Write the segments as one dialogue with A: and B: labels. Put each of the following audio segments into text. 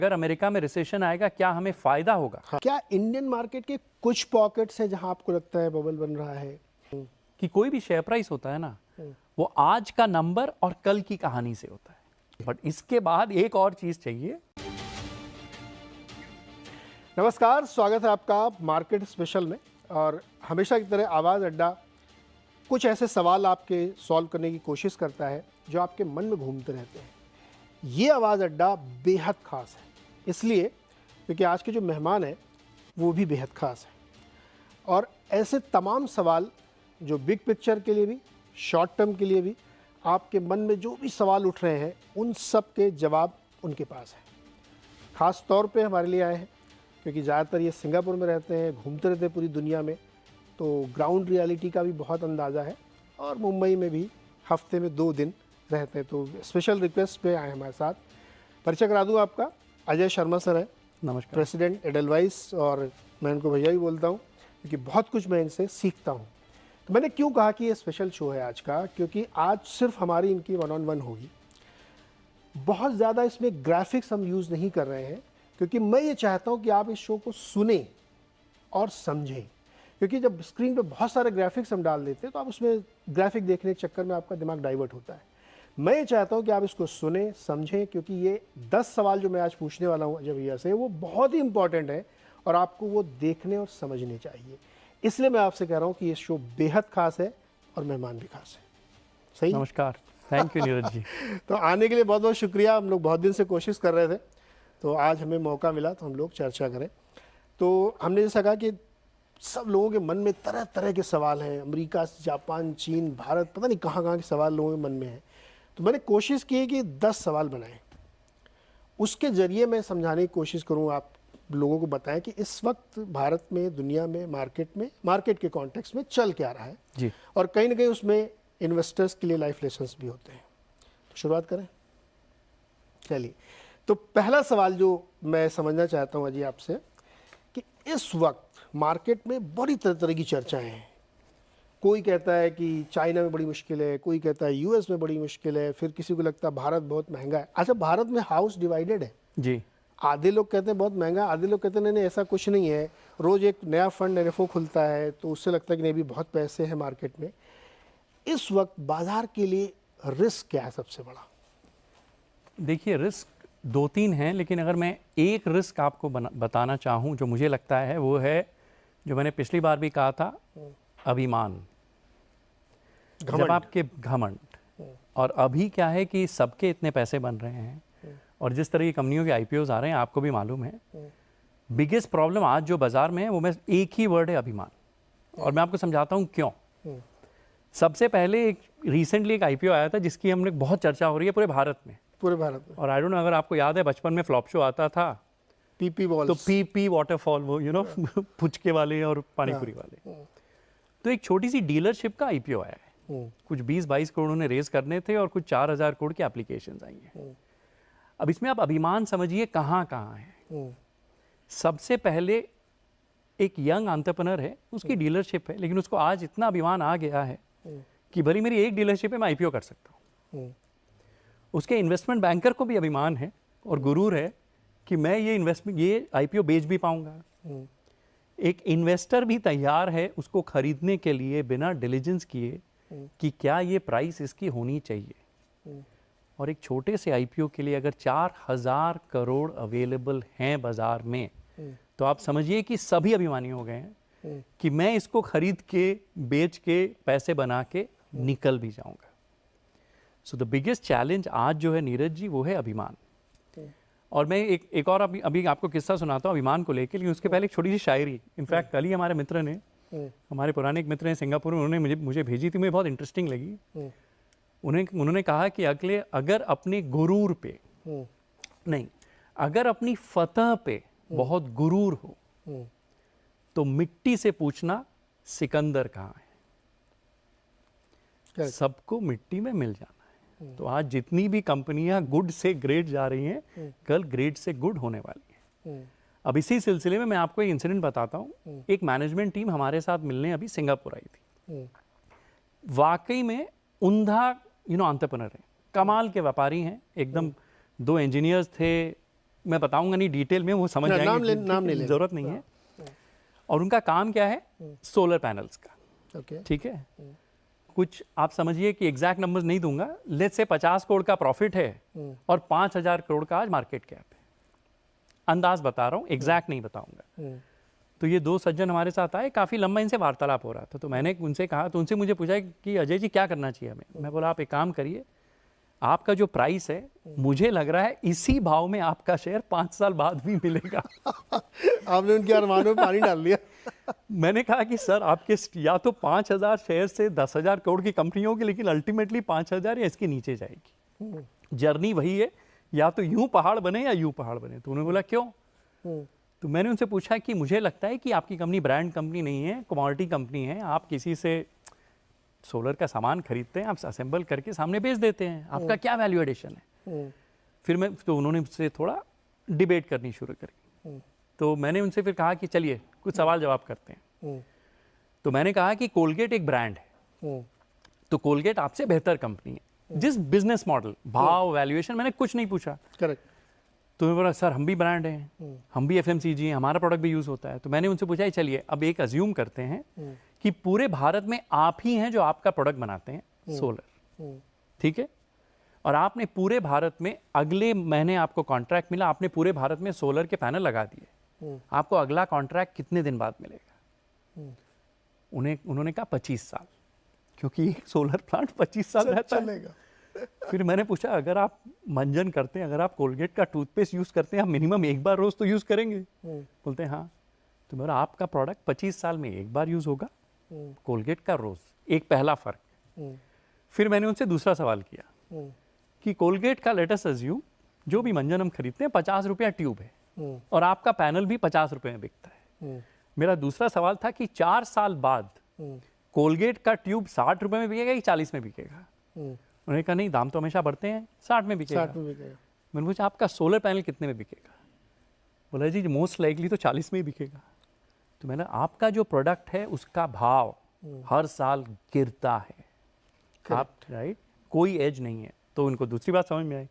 A: अगर अमेरिका में रिसेशन आएगा क्या हमें फायदा होगा?
B: हाँ। क्या इंडियन मार्केट के कुछ पॉकेट्स हैं जहां आपको लगता है बबल बन रहा है?
A: कि कोई भी शेयर प्राइस होता है ना, वो आज का नंबर और कल की कहानी से होता है, बट इसके बाद एक और चीज चाहिए।
B: नमस्कार, स्वागत है आपका मार्केट स्पेशल में। और हमेशा की तरह आवाज़ अड्डा कुछ ऐसे सवाल आपके सॉल्व करने की कोशिश करता है जो आपके मन में घूमते रहते हैं। ये आवाज़ अड्डा बेहद ख़ास है, इसलिए क्योंकि आज के जो मेहमान हैं वो भी बेहद ख़ास हैं। और ऐसे तमाम सवाल जो बिग पिक्चर के लिए भी, शॉर्ट टर्म के लिए भी, आपके मन में जो भी सवाल उठ रहे हैं उन सब के जवाब उनके पास है। ख़ास तौर पे हमारे लिए आए हैं क्योंकि ज़्यादातर ये सिंगापुर में रहते हैं, घूमते रहते हैं पूरी दुनिया में, तो ग्राउंड रियलिटी का भी बहुत अंदाज़ा है। और मुंबई में भी हफ्ते में 2 दिन रहते हैं, तो स्पेशल रिक्वेस्ट पे आए हमारे साथ। परिचय करा दूँ आपका, अजय शर्मा सर है,
A: नमस्कार।
B: प्रेसिडेंट एडलवाइस, और मैं उनको भैया भी बोलता हूँ क्योंकि बहुत कुछ मैं इनसे सीखता हूँ। तो मैंने क्यों कहा कि ये स्पेशल शो है आज का, क्योंकि आज सिर्फ हमारी इनकी 1-on-1 होगी। बहुत ज़्यादा इसमें ग्राफिक्स हम यूज़ नहीं कर रहे हैं क्योंकि मैं ये चाहता हूँ कि आप इस शो को सुने और समझें, क्योंकि जब स्क्रीन पे बहुत सारे ग्राफिक्स हम डाल देते हैं तो आप उसमें ग्राफिक देखने के चक्कर में आपका दिमाग डाइवर्ट होता है। मैं ये चाहता हूँ कि आप इसको सुने, समझें, क्योंकि ये 10 सवाल जो मैं आज पूछने वाला हूँ अजय भैया से, वो बहुत ही इंपॉर्टेंट है और आपको वो देखने और समझने चाहिए। इसलिए मैं आपसे कह रहा हूँ कि ये शो बेहद खास है और मेहमान भी खास है। सही?
A: नमस्कार, थैंक यू नीरज जी।
B: तो आने के लिए बहुत बहुत शुक्रिया। हम लोग बहुत दिन से कोशिश कर रहे थे, तो आज हमें मौका मिला तो हम लोग चर्चा करें। तो हमने जैसा कहा कि सब लोगों के मन में तरह तरह के सवाल हैं, अमेरिका, जापान, चीन, भारत, पता नहीं कहाँ के सवाल लोगों के मन में हैं। तो मैंने कोशिश की कि 10 सवाल बनाएं, उसके ज़रिए मैं समझाने की कोशिश करूँ, आप लोगों को बताएं कि इस वक्त भारत में, दुनिया में, मार्केट के कॉन्टेक्स्ट में चल क्या रहा है
A: जी।
B: और कहीं ना कहीं उसमें इन्वेस्टर्स के लिए लाइफ लेसन्स भी होते हैं। तो शुरुआत करें, चलिए। तो पहला सवाल जो मैं समझना चाहता हूँ अजय आपसे, कि इस वक्त मार्केट में बड़ी तरह की चर्चाएं हैं। कोई कहता है कि चाइना में बड़ी मुश्किल है, कोई कहता है यूएस में बड़ी मुश्किल है, फिर किसी को लगता है भारत बहुत महंगा है। अच्छा, भारत में हाउस डिवाइडेड है
A: जी।
B: आधे लोग कहते हैं बहुत महंगा, आधे लोग कहते हैं नहीं ऐसा कुछ नहीं है, रोज़ एक नया फंड एनएफओ खुलता है तो उससे लगता है कि नहीं भी बहुत पैसे हैं मार्केट में। इस वक्त बाजार के लिए रिस्क क्या है सबसे बड़ा?
A: देखिए, रिस्क 2-3 हैं, लेकिन अगर मैं एक रिस्क आपको बताना चाहूँ जो मुझे लगता है, वो है जो मैंने पिछली बार भी कहा था, अभिमान। जब आपके घमंड, और अभी क्या है कि सबके इतने पैसे बन रहे हैं और जिस तरह की कंपनियों के आईपीओज आ रहे हैं, आपको भी मालूम है, बिगेस्ट प्रॉब्लम आज जो बाजार में है वो मैं एक ही वर्ड है, अभिमान। और मैं आपको समझाता हूँ क्यों। सबसे पहले एक रिसेंटली एक आईपीओ आया था जिसकी हमने बहुत चर्चा हो रही है पूरे भारत में। और आई डोंट नो अगर आपको याद है, बचपन में फ्लॉप शो आता था,
B: पीपी वॉल्स,
A: तो पीपी वाटरफॉल, वो पुचके वाले और पानीपुरी वाले। तो एक छोटी सी डीलरशिप का आईपीओ आया है, कुछ 20-22 करोड़ उन्हें रेज करने थे और कुछ 4,000 करोड़ की एप्लीकेशंस आई हैं। अब इसमें आप अभिमान समझिए कहाँ है। सबसे पहले एक यंग एंटरप्रेन्योर है, उसकी डीलरशिप है, लेकिन उसको आज इतना अभिमान आ गया है कि भले मेरी एक डीलरशिप है, मैं आईपीओ कर सकता हूँ। उसके इन्वेस्टमेंट बैंकर को भी अभिमान है और गुरूर है कि मैं ये आईपीओ बेच भी पाऊंगा। एक इन्वेस्टर भी तैयार है उसको खरीदने के लिए बिना डिलिजेंस किए कि क्या ये प्राइस इसकी होनी चाहिए। और एक छोटे से आईपीओ के लिए अगर 4,000 करोड़ अवेलेबल हैं बाजार में, तो आप समझिए कि सभी अभिमानी हो गए हैं कि मैं इसको खरीद के, बेच के, पैसे बना के निकल भी जाऊंगा। सो द बिगेस्ट चैलेंज आज जो है नीरज जी, वो है अभिमान। और मैं एक और अभी आपको किस्सा सुनाता हूँ अभिमान को लेकर, लेकिन उसके पहले एक छोटी सी शायरी। इनफैक्ट कल ही हमारे मित्र ने, हमारे पुराने एक मित्र हैं सिंगापुर में, उन्होंने मुझे भेजी थी, मुझे बहुत इंटरेस्टिंग लगी। उन्होंने कहा कि अगर अपने गुरूर पे नहीं, अगर अपनी फतह पे बहुत गुरूर हो तो मिट्टी से पूछना सिकंदर कहाँ है। सबको मिट्टी में मिल जाना है। तो आज जितनी भी कंपनियां गुड से ग्रेड जा रही हैं, कल ग्रेड से गुड होने वाली है। अब इसी सिलसिले में मैं आपको एक इंसिडेंट बताता हूँ। एक मैनेजमेंट टीम हमारे साथ मिलने अभी सिंगापुर आई थी। वाकई में उंधा एंटरप्रेन्योर है, कमाल के व्यापारी हैं एकदम। 2 इंजीनियर्स थे, मैं बताऊंगा नहीं डिटेल में, वो समझ
B: ना,
A: जाएंगे,
B: नाम नहीं लेना।
A: जरूरत नहीं है। और उनका काम क्या है? सोलर पैनल्स का।
B: ओके।
A: ठीक है, कुछ आप समझिए कि एग्जैक्ट नंबर्स नहीं दूंगा, लेट्स से 50 करोड़ का प्रॉफिट है और 5000 करोड़ का आज मार्केट कैप है, अंदाज बता रहा हूँ, एग्जैक्ट नहीं बताऊंगा। तो ये दो सज्जन हमारे साथ आए, काफ़ी लंबा इनसे वार्तालाप हो रहा था। तो मैंने उनसे कहा, तो उनसे मुझे पूछा कि अजय जी क्या करना चाहिए हमें। मैं बोला आप एक काम करिए, आपका जो प्राइस है मुझे लग रहा है इसी भाव में आपका शेयर 5 साल बाद भी मिलेगा।
B: आपने उनके अरमानों में पानी डाल दिया।
A: मैंने कहा कि सर आपके या तो 5000 शेयर से 10,000 करोड़ की कंपनी होगी, लेकिन अल्टीमेटली 5000 या इसके नीचे जाएगी। जर्नी वही है, या तो यूं पहाड़ बने या यूं पहाड़ बने। तो उन्होंने बोला क्यों? तो मैंने उनसे पूछा कि मुझे लगता है कि आपकी कंपनी ब्रांड कंपनी नहीं है, कमोडिटी कंपनी है। आप किसी से सोलर का सामान खरीदते हैं, आप असेंबल करके सामने बेच देते हैं, आपका क्या वैल्यू एडिशन है? फिर तो उन्होंने मुझसे थोड़ा डिबेट करनी शुरू करी। तो मैंने उनसे फिर कहा कि चलिए कुछ सवाल जवाब करते हैं। तो मैंने कहा कि कोलगेट एक ब्रांड है, तो कोलगेट आपसे बेहतर कंपनी है। जिस बिजनेस मॉडल, भाव, वैल्यूएशन, मैंने कुछ नहीं पूछा।
B: करेक्ट।
A: तो मैं बोला सर हम भी ब्रांड हैं, हम भी FMCG हैं, हमारा प्रोडक्ट भी यूज़ होता है। तो मैंने उनसे पूछा चलिए अब एक अज्यूम करते हैं कि पूरे भारत में आप ही हैं जो आपका प्रोडक्ट बनाते हैं सोलर, ठीक है, और आपने पूरे भारत में अगले महीने आपको कॉन्ट्रैक्ट मिला, आपने पूरे भारत में सोलर के पैनल लगा दिए, आपको अगला कॉन्ट्रैक्ट कितने दिन बाद मिलेगा? उन्होंने कहा 25 साल, क्योंकि एक सोलर प्लांट 25 साल रहता है। फिर मैंने पूछा अगर आप मंजन करते हैं, अगर आप कोलगेट का टूथपेस्ट यूज़ करते हैं, आप मिनिमम एक बार रोज़ तो यूज़ करेंगे? बोलते हैं हाँ। तो मेरा आपका प्रोडक्ट 25 साल में एक बार यूज़ होगा, कोलगेट का रोज़, एक पहला फ़र्क। फिर मैंने उनसे दूसरा सवाल किया कि कोलगेट का लेटेस्ट अज्यूम जो भी मंजन हम खरीदते हैं 50 रुपया ट्यूब है और आपका पैनल भी 50 रुपये में बिकता है। मेरा दूसरा सवाल था कि 4 साल बाद कोलगेट का ट्यूब 60 रुपये में बिकेगा कि 40 में बिकेगा? उन्होंने कहा नहीं, दाम तो हमेशा बढ़ते हैं, 60 में बिकेगा।
B: 60 में बिकेगा।
A: मैंने पूछा आपका सोलर पैनल कितने में बिकेगा? बोला जी मोस्ट लाइकली तो 40 में ही बिकेगा। तो मैंने आपका जो प्रोडक्ट है उसका भाव हर साल गिरता है, आप राइट, कोई एज नहीं है। तो उनको दूसरी बात समझ में आई।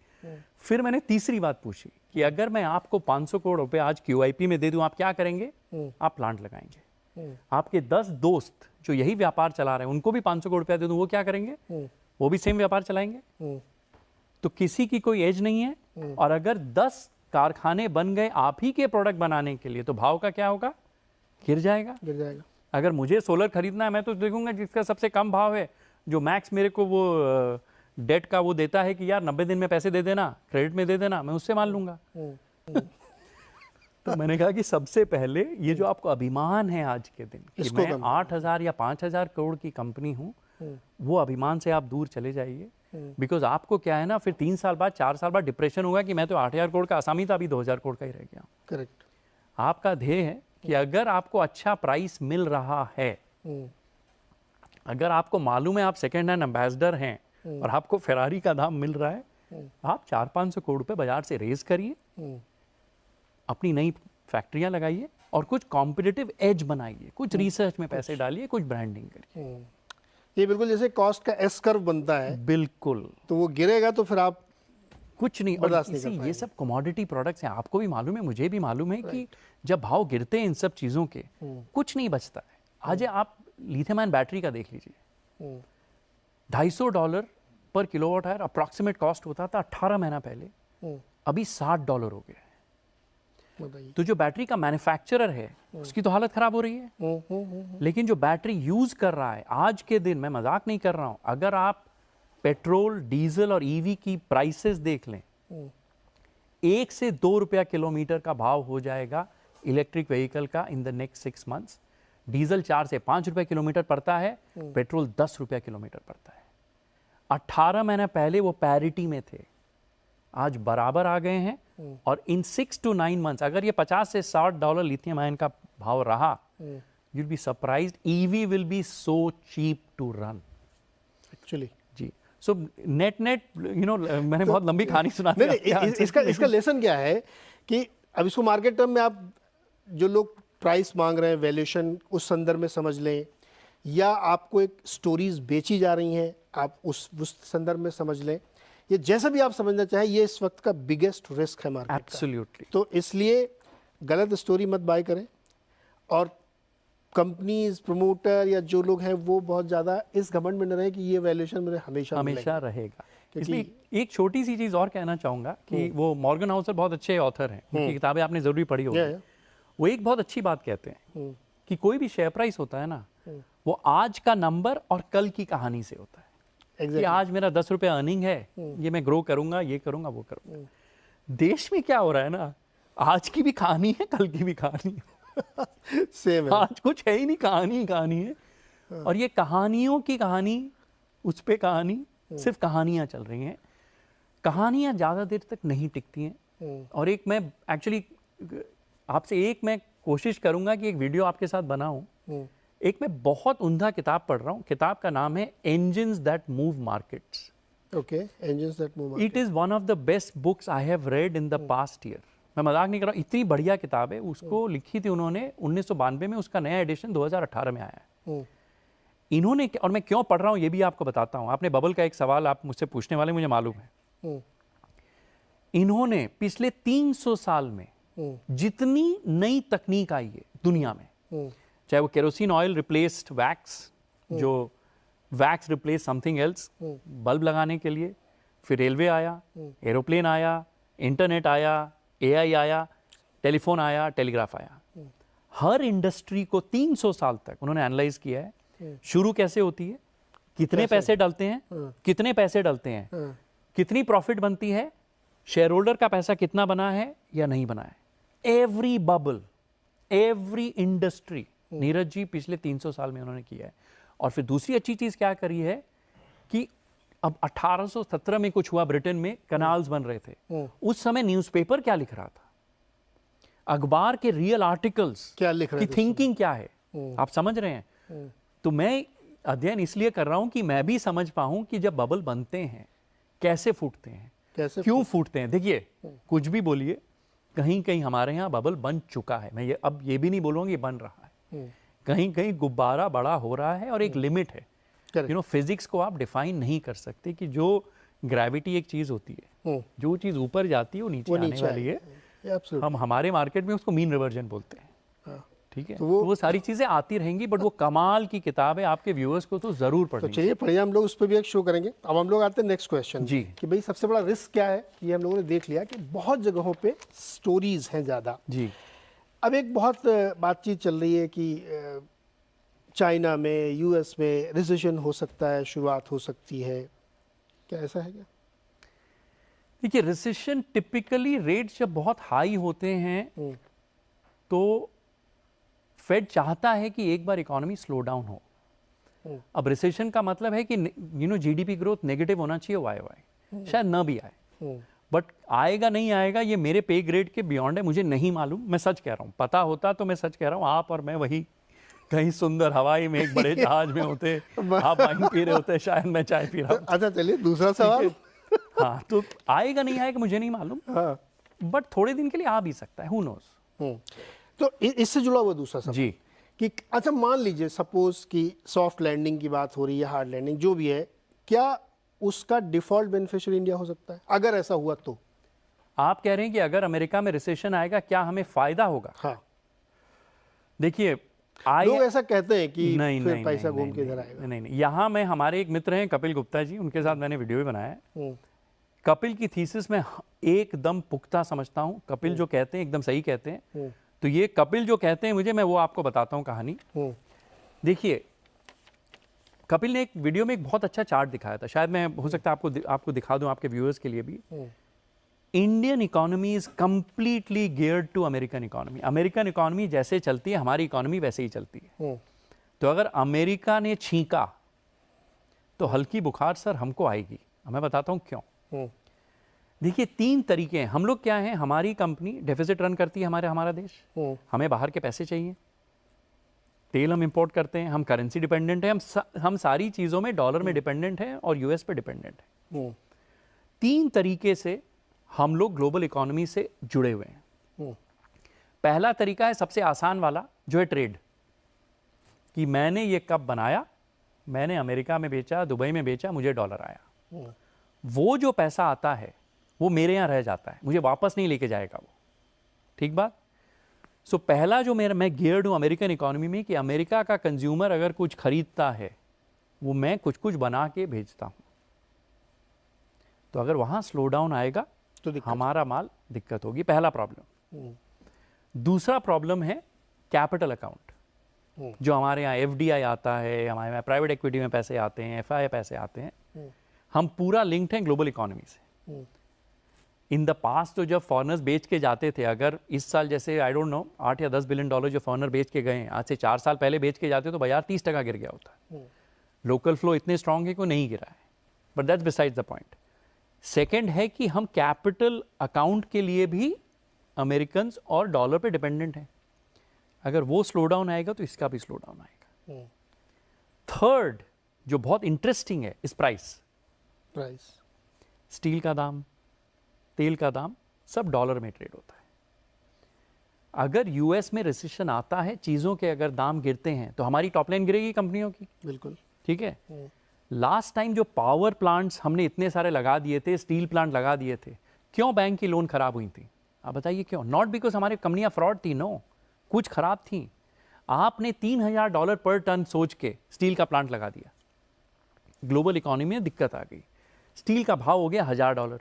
A: फिर मैंने तीसरी बात पूछी कि अगर मैं आपको 500 करोड़ रुपए आज QIP में दे दूं, आप क्या करेंगे? आप प्लांट लगाएंगे। आपके 10 दोस्त जो यही व्यापार चला रहे हैं उनको भी 500 करोड़ रुपया दे दूं, वो क्या करेंगे? वो भी सेम व्यापार चलाएंगे। तो किसी की कोई एज नहीं है। और अगर 10 कारखाने बन गए आप ही के प्रोडक्ट बनाने के लिए, तो भाव का क्या होगा? गिर जाएगा।
B: गिर जाएगा।
A: अगर मुझे सोलर खरीदना है, मैं तो देखूंगा जिसका सबसे कम भाव है, जो मैक्स मेरे को वो डेट का वो देता है कि यार 90 दिन में पैसे दे देना, क्रेडिट में दे देना, मैं उससे मान लूंगा। तो मैंने कहा कि सबसे पहले ये जो आपको अभिमान है आज के दिन कि मैं 8,000 या 5,000 करोड़ की कंपनी हूँ, वो अभिमान से आप दूर चले जाइए। बिकॉज आपको क्या है ना, फिर 3 साल बाद 4 साल बाद डिप्रेशन होगा कि मैं तो 8,000 करोड़ का आसामी था, अभी 2,000 करोड़ का ही रह गया।
B: करेक्ट।
A: आपका ध्येय है कि अगर आपको अच्छा प्राइस मिल रहा है, अगर आपको मालूम है आप सेकेंड हैंड एम्बेसडर हैं और आपको फेरारी का दाम मिल रहा है, आप 400-500 करोड़ रुपए बाजार से रेज करिए, अपनी नई फैक्ट्रियां लगाइए और कुछ कॉम्पिटिटिव एज बनाइए, कुछ रिसर्च में पैसे डालिए, कुछ ब्रांडिंग करिए।
B: ये बिल्कुल जैसे कॉस्ट का एस कर्व बनता है,
A: बिल्कुल।
B: तो वो गिरेगा तो फिर आप
A: कुछ नहीं। और ये सब कमोडिटी प्रोडक्ट्स हैं, आपको भी मालूम है, मुझे भी मालूम है कि जब भाव गिरते हैं इन सब चीज़ों के, कुछ नहीं बचता है। आज आप लिथियम आयन बैटरी का देख लीजिए, $250 पर किलोवाट आवर अप्रॉक्सीमेट कॉस्ट होता था 18 महीना पहले, अभी $60 हो गया है। तो जो बैटरी का मैन्युफैक्चरर है उसकी तो हालत खराब हो रही है, लेकिन जो बैटरी यूज कर रहा है आज के दिन, मैं मजाक नहीं कर रहा हूं, अगर आप पेट्रोल, डीजल और ईवी की प्राइसेस देख लें, 1 से 2 रुपया किलोमीटर का भाव हो जाएगा इलेक्ट्रिक व्हीकल का इन द नेक्स्ट 6 मंथ्स। डीजल 4 से 5 रुपया किलोमीटर पड़ता है, पेट्रोल 10 रुपया किलोमीटर पड़ता है। 18 महीना पहले वो पैरिटी में थे, आज बराबर आ गए हैं। और इन 6 to 9 मंथ्स अगर ये $50 से $60 लिथियम आयन का भाव रहा, you'll be surprised, EV will be so cheap to run actually। Ji, so net मैंने बहुत लंबी कहानी सुना दी।
B: इसका लेसन क्या है कि अब इसको मार्केट टर्म में आप जो लोग प्राइस मांग रहे हैं, वैल्यूएशन उस संदर्भ में समझ लें, या आपको एक स्टोरीज बेची जा रही हैं आप उस संदर्भ में समझ लें, ये जैसा भी आप समझना चाहें, ये इस वक्त का बिगेस्ट रिस्क है मार्केट का।
A: एब्सोल्युटली।
B: तो इसलिए गलत स्टोरी मत बाय करें, और कंपनीज, प्रमोटर या जो लोग हैं वो बहुत ज़्यादा इस घमंड में न रहे कि ये वैल्यूएशन मेरे हमेशा
A: हमेशा रहेगा।
B: क्योंकि-
A: इसमें एक छोटी सी चीज़ और कहना चाहूँगा कि वो मॉर्गन हाउसर बहुत अच्छे ऑथर हैं, उनकी किताबें आपने ज़रूरी पढ़ी होगी।
B: Yeah, yeah.
A: वो एक बहुत अच्छी बात कहते हैं कि कोई भी शेयर प्राइस होता है ना, वो आज का नंबर और कल की कहानी से होता है। कि
B: Exactly.
A: आज मेरा 10 रुपये अर्निंग है, ये मैं ग्रो करूंगा, ये करूंगा, वो करूंगा। देश में क्या हो रहा है ना, आज की भी कहानी है, कल की भी कहानी है।
B: सेम है।
A: आज कुछ है ही नहीं, कहानी ही कहानी है। और ये कहानियों की कहानी, उस पे कहानी, सिर्फ कहानियां चल रही हैं। कहानियां ज़्यादा देर तक नहीं टिकती हैं। और एक मैं एक्चुअली आपसे एक मैं कोशिश करूंगा कि एक वीडियो आपके साथ बनाऊं। एक मैं बहुत उम्दा किताब पढ़ रहा हूँ, किताब का नाम है engines that move markets.
B: Okay, engines that move.
A: It is one of the best books I have read in the past year. मैं मजाक नहीं कर रहा हूँ, इतनी बढ़िया किताब है। उसको लिखी थी उन्होंने 1992 में, उसका नया एडिशन 2018 में आया है। इन्होंने, और मैं क्यों पढ़ रहा हूँ ये भी आपको बताता हूँ। आपने बबल का एक सवाल आप मुझसे पूछने वाले, मुझे मालूम है। इन्होंने पिछले 300 साल में जितनी नई तकनीक आई है दुनिया में, चाहे वो केरोसिन ऑयल रिप्लेस्ड वैक्स, जो wax replace something else, bulb लगाने के लिए, फिर रेलवे आया, एरोप्लेन आया, इंटरनेट आया, एआई आया, टेलीफोन आया, टेलीग्राफ आया। हर इंडस्ट्री को 300 साल तक उन्होंने एनालाइज किया है। शुरू कैसे होती है, कितने पैसे डलते हैं, कितने पैसे डलते हैं, कितनी प्रॉफिट बनती है, शेयर होल्डर का पैसा कितना बना है या नहीं बना है। Every bubble, every industry Neeraj ji पिछले 300 साल में उन्होंने किया है। और फिर दूसरी अच्छी चीज क्या करी है कि अब 1817 में कुछ हुआ, ब्रिटेन में कनाल्स बन रहे थे। उस समय न्यूज़पेपर क्या लिख रहा था, अखबार के रियल आर्टिकल्स
B: क्या लिख रहे
A: की थिंकिंग क्या है, आप समझ रहे हैं। तो मैं अध्ययन इसलिए कर रहा हूं कि मैं भी समझ पाऊं कि जब बबल बनते हैं कैसे फूटते हैं,
B: कैसे
A: क्यों फूटते हैं। देखिए, कुछ भी बोलिए, कहीं कहीं हमारे यहाँ बबल बन चुका है। मैं अब ये भी नहीं बोलूँगा कि बन रहा है, कहीं कहीं गुब्बारा बड़ा हो रहा है, और एक लिमिट है।
B: Correct.
A: फिजिक्स को आप डिफाइन नहीं कर सकते कि जो ग्रेविटी एक चीज होती है, जो चीज ऊपर जाती है वो नीचे आने वाली है।
B: Absolutely.
A: हम हमारे मार्केट में उसको मीन रिवर्जन बोलते हैं।
B: हाँ।
A: ठीक है,
B: तो
A: तो वो सारी चीजें आती रहेंगी, बट वो कमाल की किताब है, आपके व्यूअर्स को तो जरूर
B: तो
A: पढ़नी।
B: चलिए पढ़िए, हम लोग उस पर भी एक शो करेंगे। अब हम लोग आते हैं नेक्स्ट क्वेश्चन
A: जी।
B: कि भाई सबसे बड़ा रिस्क क्या है। ये हम लोगों ने देख लिया कि बहुत जगहों पे स्टोरीज हैं ज़्यादा।
A: जी
B: अब एक बहुत बातचीत चल रही है कि चाइना में, यूएस में रिसेशन हो सकता है, शुरुआत हो सकती है, क्या ऐसा है क्या?
A: देखिए, रिसेशन टिपिकली रेट्स जब बहुत हाई होते हैं तो फेड चाहता है कि एक बार इकोनॉमी स्लो डाउन हो। अब रिसेशन का मतलब है कि जीडीपी ग्रोथ नेगेटिव होना चाहिए, वाई शायद ना भी आए, बट आएगा नहीं आएगा ये मेरे पे ग्रेड के बियॉन्ड है, मुझे नहीं मालूम। मैं सच कह रहा हूँ, पता होता तो मैं सच कह रहा हूँ, आप और मैं वही कहीं सुंदर हवाई में एक बड़े जहाज में होते, आप वाइन पी रहे होते, शायद मैं चाय पी रहा हूँ।
B: अच्छा चलिए दूसरा सवाल।
A: हाँ, तो आएगा नहीं आएगा मुझे नहीं मालूम,
B: हाँ।
A: बट थोड़े दिन के लिए आ भी सकता है, हु नोज।
B: तो इससे जुड़ा हुआ दूसरा सवाल
A: जी
B: कि अच्छा मान लीजिए सपोज कि सॉफ्ट लैंडिंग की बात हो रही है, हार्ड लैंडिंग जो भी है, क्या उसका डिफॉल्ट बेनिफिशियरी इंडिया हो सकता है अगर ऐसा हुआ तो?
A: आप कह रहे हैं कि अगर अमेरिका में रिसेशन आएगा क्या हमें फायदा होगा?
B: हाँ,
A: देखिए,
B: लोग ऐसा कहते हैं कि
A: नहीं,
B: फिर
A: नहीं,
B: पैसा
A: नहीं,
B: घूम के
A: नहीं,
B: इधर आएगा।
A: नहीं नहीं, यहाँ मैं, हमारे एक मित्र हैं कपिल गुप्ता जी, उनके साथ मैंने वीडियो भी बनाया है। कपिल की थीसिस में एकदम पुख्ता समझता हूँ। कपिल जो कहते हैं एकदम सही कहते हैं। तो ये कपिल जो कहते हैं मुझे, मैं वो आपको बताता हूँ कहानी। देखिए, कपिल ने एक वीडियो में एक बहुत अच्छा चार्ट दिखाया था, शायद मैं हो सकता है आपको दिखा दूं आपके व्यूअर्स के लिए भी। Indian economy is completely geared to American economy. American economy जैसे चलती है, हमारी इकोनॉमी वैसे ही चलती है। तो अगर अमेरिका ने छींका तो हल्की बुखार सर हमको आएगी। मैं बताता हूँ क्यों। देखिए, 3 तरीके हैं। हम लोग क्या हैं, हमारी कंपनी डेफिसिट रन करती है, हमारा देश, हमें बाहर के पैसे चाहिए, तेल हम इंपोर्ट करते हैं, हम करेंसी डिपेंडेंट हैं, हम सारी चीज़ों में डॉलर में डिपेंडेंट हैं और यूएस पे डिपेंडेंट हैं। 3 तरीके से हम लोग ग्लोबल इकोनॉमी से जुड़े हुए हैं। पहला तरीका है सबसे आसान वाला, जो है ट्रेड, कि मैंने ये कप बनाया, मैंने अमेरिका में बेचा, दुबई में बेचा, मुझे डॉलर आया। वो जो पैसा आता है वो मेरे यहाँ रह जाता है, मुझे वापस नहीं लेके जाएगा वो। ठीक बात। सो पहला जो मैं गियर्ड हूँ अमेरिकन इकोनॉमी में कि अमेरिका का कंज्यूमर अगर कुछ खरीदता है वो मैं कुछ कुछ बना के भेजता हूँ। तो अगर वहाँ स्लो डाउन आएगा तो हमारा माल दिक्कत होगी, पहला प्रॉब्लम। दूसरा प्रॉब्लम है कैपिटल अकाउंट। जो हमारे यहाँ एफडीआई आता है, हमारे यहाँ प्राइवेट इक्विटी में पैसे आते हैं, एफआई पैसे आते हैं, हम पूरा लिंक्ड हैं ग्लोबल इकोनॉमी से। इन द पास्ट तो जब फॉरेनर्स बेच के जाते थे, अगर इस साल जैसे आई डोंट नो 8 या 10 बिलियन डॉलर जो फॉरेनर बेच के गए हैं, आज से 4 साल पहले बेच के जाते तो बाजार 30% गिर गया होता। लोकल फ्लो इतने स्ट्रांग है कि नहीं गिरा है, but that's besides the point. Second है कि हम कैपिटल अकाउंट के लिए भी अमेरिकन और डॉलर पे डिपेंडेंट हैं। अगर वो स्लो डाउन आएगा तो इसका भी स्लो डाउन आएगा। थर्ड जो बहुत इंटरेस्टिंग है इस प्राइस स्टील का दाम, तेल का दाम सब डॉलर में ट्रेड होता है। अगर यूएस में रिसेशन आता है, चीज़ों के अगर दाम गिरते हैं तो हमारी टॉप लाइन गिरेगी कंपनियों की।
B: बिल्कुल
A: ठीक है। लास्ट टाइम जो पावर प्लांट्स हमने इतने सारे लगा दिए थे, स्टील प्लांट लगा दिए थे, क्यों बैंक की लोन खराब हुई थी? आप बताइए क्यों? नॉट बिकॉज हमारी कंपनियां फ्रॉड थी, नो, कुछ खराब थी। आपने $3000 पर टन सोच के स्टील का प्लांट लगा दिया, ग्लोबल इकोनॉमी में दिक्कत आ गई, स्टील का भाव हो गया $1000।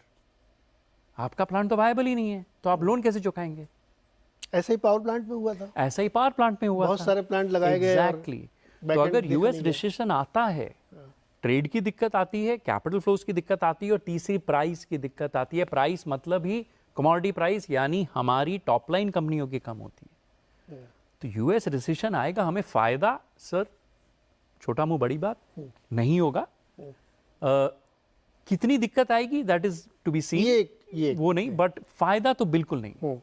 A: आपका प्लांट तो वायबल ही नहीं है, तो आप लोन कैसे चुकाएंगे?
B: ऐसा ही पावर प्लांट में हुआ था,
A: ऐसा ही पावर प्लांट में हुआ
B: बहुत सारे प्लांट लगाए गए।
A: एग्जैक्टली। तो अगर यूएस रिसेशन आता है, ट्रेड की दिक्कत आती है, कैपिटल फ्लोज की दिक्कत आती है, और तीसरी प्राइस की दिक्कत आती है। प्राइस मतलब ही कमोडिटी प्राइस, यानी हमारी टॉप लाइन कंपनियों की कम होती है। तो यूएस रिसेशन आएगा, हमें फायदा सर, छोटा मुंह बड़ी बात, नहीं होगा। कितनी दिक्कत आएगी that is to be seen, ये वो नहीं, बट फायदा तो बिल्कुल नहीं।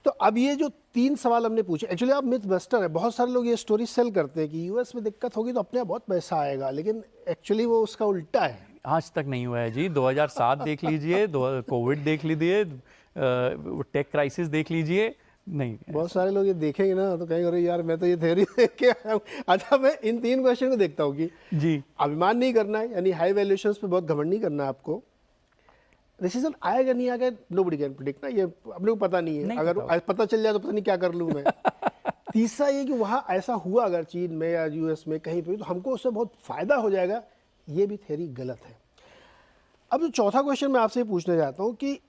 B: तो अब ये जो 3 सवाल हमने पूछे, एक्चुअली आप मिथ बस्टर है। बहुत सारे लोग ये स्टोरी सेल करते हैं कि यूएस में दिक्कत होगी तो अपने आप बहुत पैसा आएगा, लेकिन एक्चुअली वो उसका उल्टा है।
A: आज तक नहीं हुआ है जी। 2007 देख लीजिए, कोविड देख लीजिए, टेक क्राइसिस देख लीजिए, नहीं।
B: बहुत सारे लोग ये देखेंगे ना तो कहेंगे अरे यार मैं तो ये थ्योरी देख के आया हूं। अच्छा, मैं इन 3 क्वेश्चन को देखता हूँ कि
A: जी,
B: अभिमान नहीं करना है, यानी हाई वैल्यूएशंस पे बहुत घमंड नहीं करना है आपको। रिसेशन आएगा नहीं आएगा नोबडी कैन प्रेडिक्ट ना, ये अपने को पता नहीं है।
A: नहीं
B: अगर पता चल जाए तो पता नहीं क्या कर लूँ मैं। तीसरा ये कि वहाँ ऐसा हुआ अगर चीन में या यूएस में कहीं पे, तो हमको उससे बहुत फायदा हो जाएगा, ये भी थ्योरी गलत है। अब जो चौथा क्वेश्चन मैं आपसे पूछना चाहता हूँ कि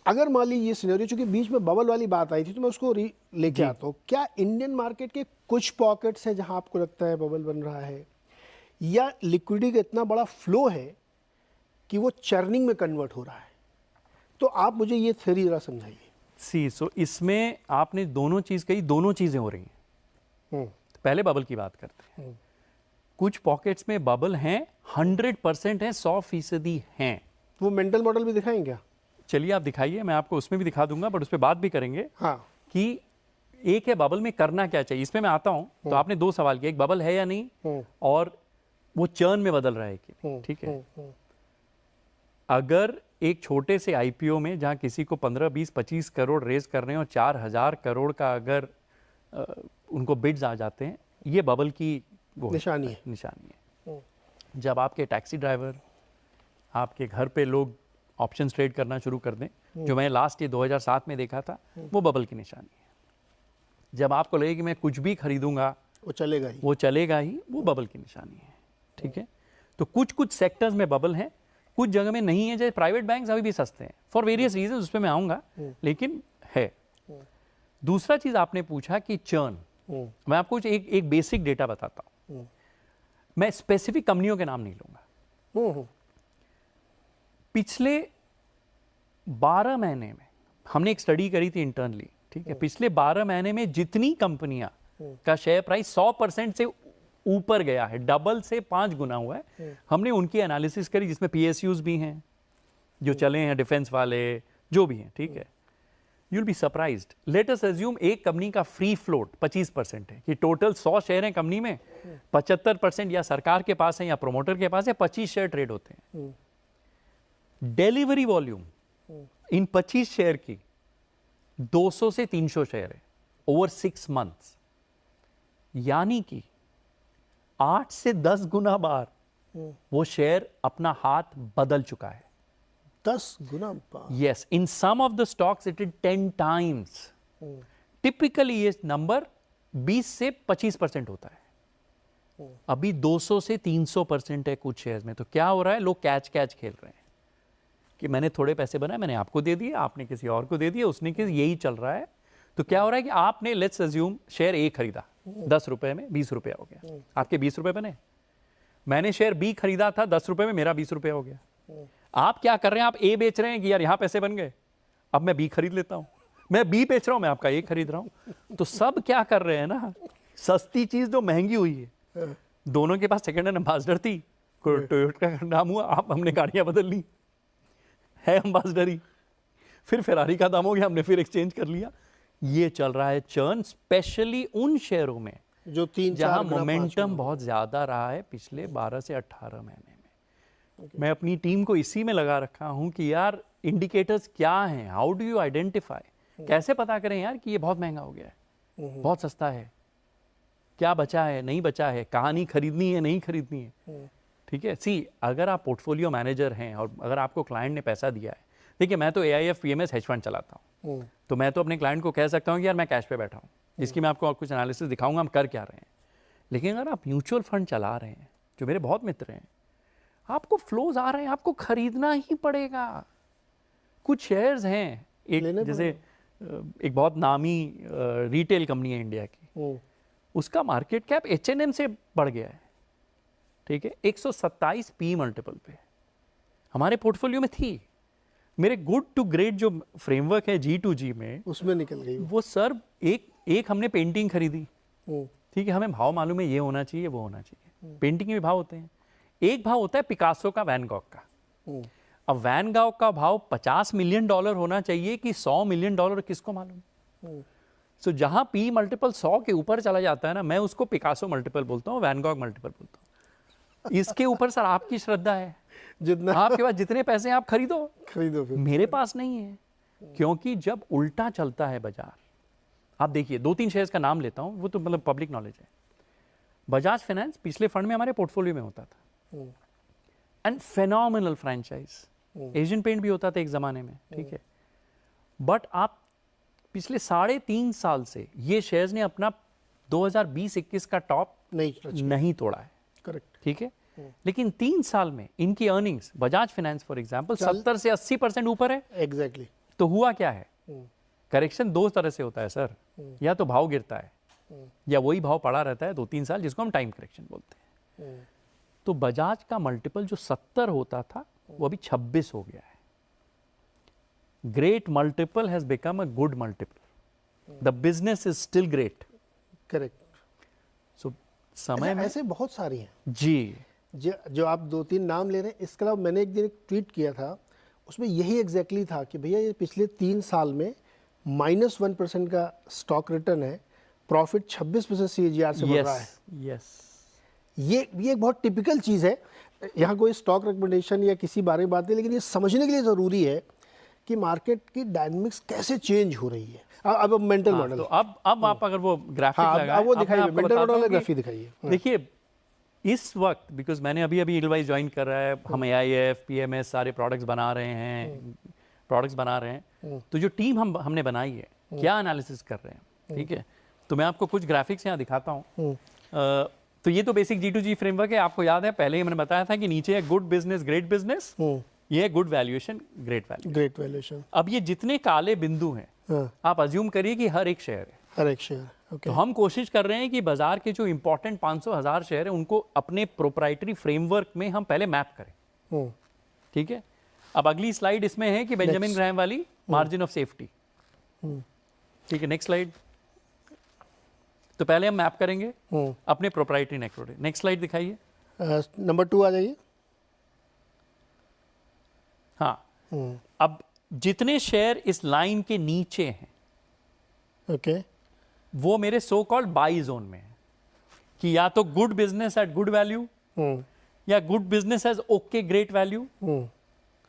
B: अगर मान लीजिए ये सिनेरियो, चूंकि बीच में बबल वाली बात आई थी तो मैं उसको लेके आता हूँ, क्या इंडियन मार्केट के कुछ पॉकेट्स है जहाँ आपको लगता है बबल बन रहा है, या लिक्विडिटी का इतना बड़ा फ्लो है कि वो चर्निंग में कन्वर्ट हो रहा है? तो आप मुझे ये थ्योरी जरा समझाइए।
A: सो इसमें आपने दोनों चीज़ कही, दोनों चीज़ें हो रही हैं। तो पहले बबल की बात करते हैं। कुछ पॉकेट्स में बबल हैं, 100% हैं, 100% हैं।
B: वो मेंटल मॉडल भी दिखाएंगे क्या?
A: चलिए आप दिखाइए, मैं आपको उसमें भी दिखा दूंगा, बट उस पर बात भी करेंगे।
B: हाँ,
A: कि एक है बबल में करना क्या चाहिए, इसमें मैं आता हूं। तो आपने 2 सवाल किए, एक बबल है या नहीं, और वो चर्न में बदल रहा है कि, ठीक है। अगर एक छोटे से आईपीओ में जहां किसी को 15, 20, 25 करोड़ रेज कर रहे हैं और 4000 करोड़ का अगर उनको बिड्स आ जाते हैं, ये बबल की
B: निशानी
A: है। जब आपके टैक्सी ड्राइवर, आपके घर पे लोग ऑप्शन ट्रेड करना शुरू कर दें, जो मैं लास्ट ये 2007 में देखा था, वो बबल की निशानी है। जब आपको लगे कि मैं कुछ भी खरीदूंगा
B: वो चलेगा ही, वो
A: बबल की निशानी है। ठीक है। तो कुछ सेक्टर्स में बबल हैं, कुछ जगह में नहीं है। जैसे प्राइवेट बैंक्स अभी भी सस्ते हैं फॉर वेरियस रीजन, उस पर मैं आऊंगा, लेकिन है। दूसरा चीज आपने पूछा कि चर्न, मैं आपको एक बेसिक डेटा बताता हूं। मैं स्पेसिफिक कंपनियों के नाम नहीं लूंगा। पिछले 12 महीने में हमने एक स्टडी करी थी इंटरनली, ठीक है। पिछले 12 महीने में जितनी कंपनियां का शेयर प्राइस 100% से ऊपर गया है, डबल से 5 गुना हुआ है, हमने उनकी एनालिसिस करी, जिसमें पीएसयूज भी हैं जो चले हैं, डिफेंस वाले जो भी हैं, ठीक है। You will be surprised. Let us assume एक कंपनी का फ्री फ्लोट 25% है, कि टोटल 100 शेयर हैं कंपनी में, 75% या सरकार के पास है या प्रोमोटर के पास है, 25 शेयर ट्रेड होते हैं। डिलीवरी वॉल्यूम इन 25 शेयर की 200 से 300 शेयर है ओवर 6 मंथ्स, यानी कि 8 से 10 गुना बार वो शेयर अपना हाथ बदल चुका है।
B: 10 गुना।
A: Yes, in some of the stocks it did 10 times. Typically ये नंबर 20 से 25% होता है। अभी 200 से 300% है कुछ शेयर्स में। तो क्या हो रहा है, लोग कैच खेल रहे हैं कि मैंने थोड़े पैसे बनाए, मैंने आपको दे दिए, आपने किसी और को दे दिए, उसने किसी, यही चल रहा है। तो क्या हो रहा है कि आपने लेट्स अज्यूम शेयर ए खरीदा 10 रुपए में, 20 रुपया हो गया, आपके 20 रुपए बने। मैंने शेयर बी खरीदा था 10 रुपए में, मेरा 20 रुपया हो गया। आप क्या कर रहे हैं, आप ए बेच रहे हैं कि यार यहां पैसे बन गए, अब मैं बी खरीद लेता हूं। मैं बी बेच रहा हूं, मैं आपका ए खरीद रहा हूं। तो सब क्या कर रहे हैं ना, सस्ती चीज जो महंगी हुई है। दोनों के पास सेकंड हैंड एम्बेसडर थी, टोयोटा का नाम हुआ, आप हमने गाड़ियां बदल ली, है एम्बेसडर ही, फिर फेरारी का दाम हो गया, हमने फिर एक्सचेंज कर लिया। ये चल रहा है चर्न, स्पेशली उन शेयरों में
B: जो 3-4
A: जहां
B: गुना, 5
A: मोमेंटम
B: गुना।
A: बहुत ज्यादा रहा है पिछले 12 से 18 महीने में। मैं अपनी टीम को इसी में लगा रखा हूं कि यार इंडिकेटर्स क्या हैं, हाउ डू यू आइडेंटिफाई, कैसे पता करें यार कि ये बहुत महंगा हो गया है, बहुत सस्ता है, क्या बचा है, नहीं बचा है, कहानी खरीदनी है, नहीं खरीदनी है। ठीक है, सी अगर आप पोर्टफोलियो मैनेजर हैं और अगर आपको क्लाइंट ने पैसा दिया है, देखिए मैं तो AIF PMS हेज फंड चलाता हूँ, तो मैं तो अपने क्लाइंट को कह सकता हूँ कि यार मैं कैश पे बैठा हूँ, जिसकी मैं आपको कुछ एनालिसिस दिखाऊंगा हम कर क्या रहे हैं। लेकिन अगर आप म्यूचुअल फंड चला रहे हैं, जो मेरे बहुत मित्र हैं, आपको फ्लोज आ रहे हैं, आपको खरीदना ही पड़ेगा। कुछ शेयर्स हैं, एक जैसे एक बहुत नामी रिटेल कंपनी है इंडिया की, उसका मार्केट कैप H&M से बढ़ गया है। ठीक है, 127 P मल्टीपल पे हमारे पोर्टफोलियो में थी। मेरे गुड टू ग्रेट जो फ्रेमवर्क है G2G में,
B: उसमें निकल गई
A: वो सर एक हमने पेंटिंग खरीदी। ठीक है, हमें भाव मालूम है, ये होना चाहिए, वो होना चाहिए। पेंटिंग के भी भाव होते हैं। एक भाव होता है पिकासो का, वैन गॉग का। अब वैन गॉग का भाव $50 मिलियन होना चाहिए कि $100 मिलियन, किसको मालूम। सो जहां P मल्टीपल 100 के ऊपर चला जाता है ना, मैं उसको पिकासो मल्टीपल बोलता हूँ, वैन गॉग मल्टीपल बोलता हूँ। इसके ऊपर सर आपकी श्रद्धा है,
B: जितना
A: आपके पास जितने पैसे हैं आप खरीदो
B: फिर।
A: मेरे पास नहीं है, क्योंकि जब उल्टा चलता है बाजार, आप देखिए 2-3 शेयर्स का नाम लेता हूं, वो तो मतलब पब्लिक नॉलेज है। बजाज फाइनेंस पिछले फंड में हमारे पोर्टफोलियो में होता था, and phenomenal franchise. Asian paint भी होता था एक जमाने में, ठीक है। बट आप पिछले 3.5 साल से ये शेयर्स ने अपना 2020-21 का टॉप नहीं तोड़ा है।
B: करेक्ट,
A: ठीक है, लेकिन 3 साल में इनकी earnings, Bajaj finance for example 70 से 80% ऊपर है।
B: एग्जैक्टली।
A: तो हुआ क्या है, करेक्शन 2 तरह से होता है सर, या तो भाव गिरता है या वही भाव पड़ा रहता है 2-3 साल, जिसको हम टाइम करेक्शन बोलते हैं। तो बजाज का मल्टीपल जो 70 होता था वो अभी 26 हो गया है। Great multiple has become a good multiple, the business is still great.
B: Correct.
A: So समय में
B: ऐसे बहुत सारी हैं
A: जी,
B: जो आप 2-3 नाम ले रहे हैं। इसके अलावा मैंने एक दिन एक ट्वीट किया था, उसमें यही एग्जैक्टली था कि भैया ये पिछले 3 साल में -1% का स्टॉक रिटर्न है, प्रॉफिट 26% CAGR से बढ़ रहा है।
A: यस,
B: ये एक बहुत टिपिकल चीज़ है। यहाँ कोई स्टॉक रिकमेंडेशन या किसी बारे में बात नहीं, लेकिन ये समझने के लिए ज़रूरी है कि मार्केट की डायनामिक्स कैसे चेंज हो रही है। अब मेंटल मॉडल,
A: तो अब आप अगर वो ग्राफिक लगाएं,
B: वो
A: अब मैं
B: दिखाइए,
A: आपको
B: मेंटल
A: बताता हूं
B: मॉडल
A: कि
B: ग्राफिक दिखाइए।
A: देखिए इस वक्त, बिकॉज मैंने अभी इडलवाइज ज्वाइन कर रहा है, हम AIF PMS सारे प्रोडक्ट्स बना रहे हैं, तो जो टीम हमने बनाई है, क्या एनालिसिस कर रहे हैं, ठीक है। तो मैं आपको कुछ ग्राफिक्स यहाँ दिखाता हूँ। तो ये तो बेसिक G2G फ्रेमवर्क है। आपको याद है पहले ही मैंने बताया था कि नीचे है गुड बिजनेस ग्रेट बिजनेस, ये है गुड वैल्यूएशन ग्रेट वैल्यूएशन। अब ये जितने काले बिंदु हैं, आप अज्यूम करिए कि हर एक शेयर है,
B: हर एक शेयर। Okay.
A: तो हम कोशिश कर रहे हैं कि बाजार के जो इंपॉर्टेंट 500,000 शेयर है उनको अपने प्रोप्राइटरी फ्रेमवर्क में हम पहले मैप करें। ठीक है, अब अगली स्लाइड इसमें है कि बेंजामिन ग्राहम वाली मार्जिन ऑफ सेफ्टी। ठीक है, नेक्स्ट स्लाइड। तो पहले हम मैप करेंगे अपने प्रोप्राइटरी नेटवर्क। नेक्स्ट स्लाइड दिखाइए।
B: नंबर 2 आ जाइए।
A: हाँ, अब जितने शेयर इस लाइन के नीचे हैं,
B: ओके,
A: वो मेरे सो कॉल्ड बाई जोन में है, कि या तो good business at good value, या good business as okay great value,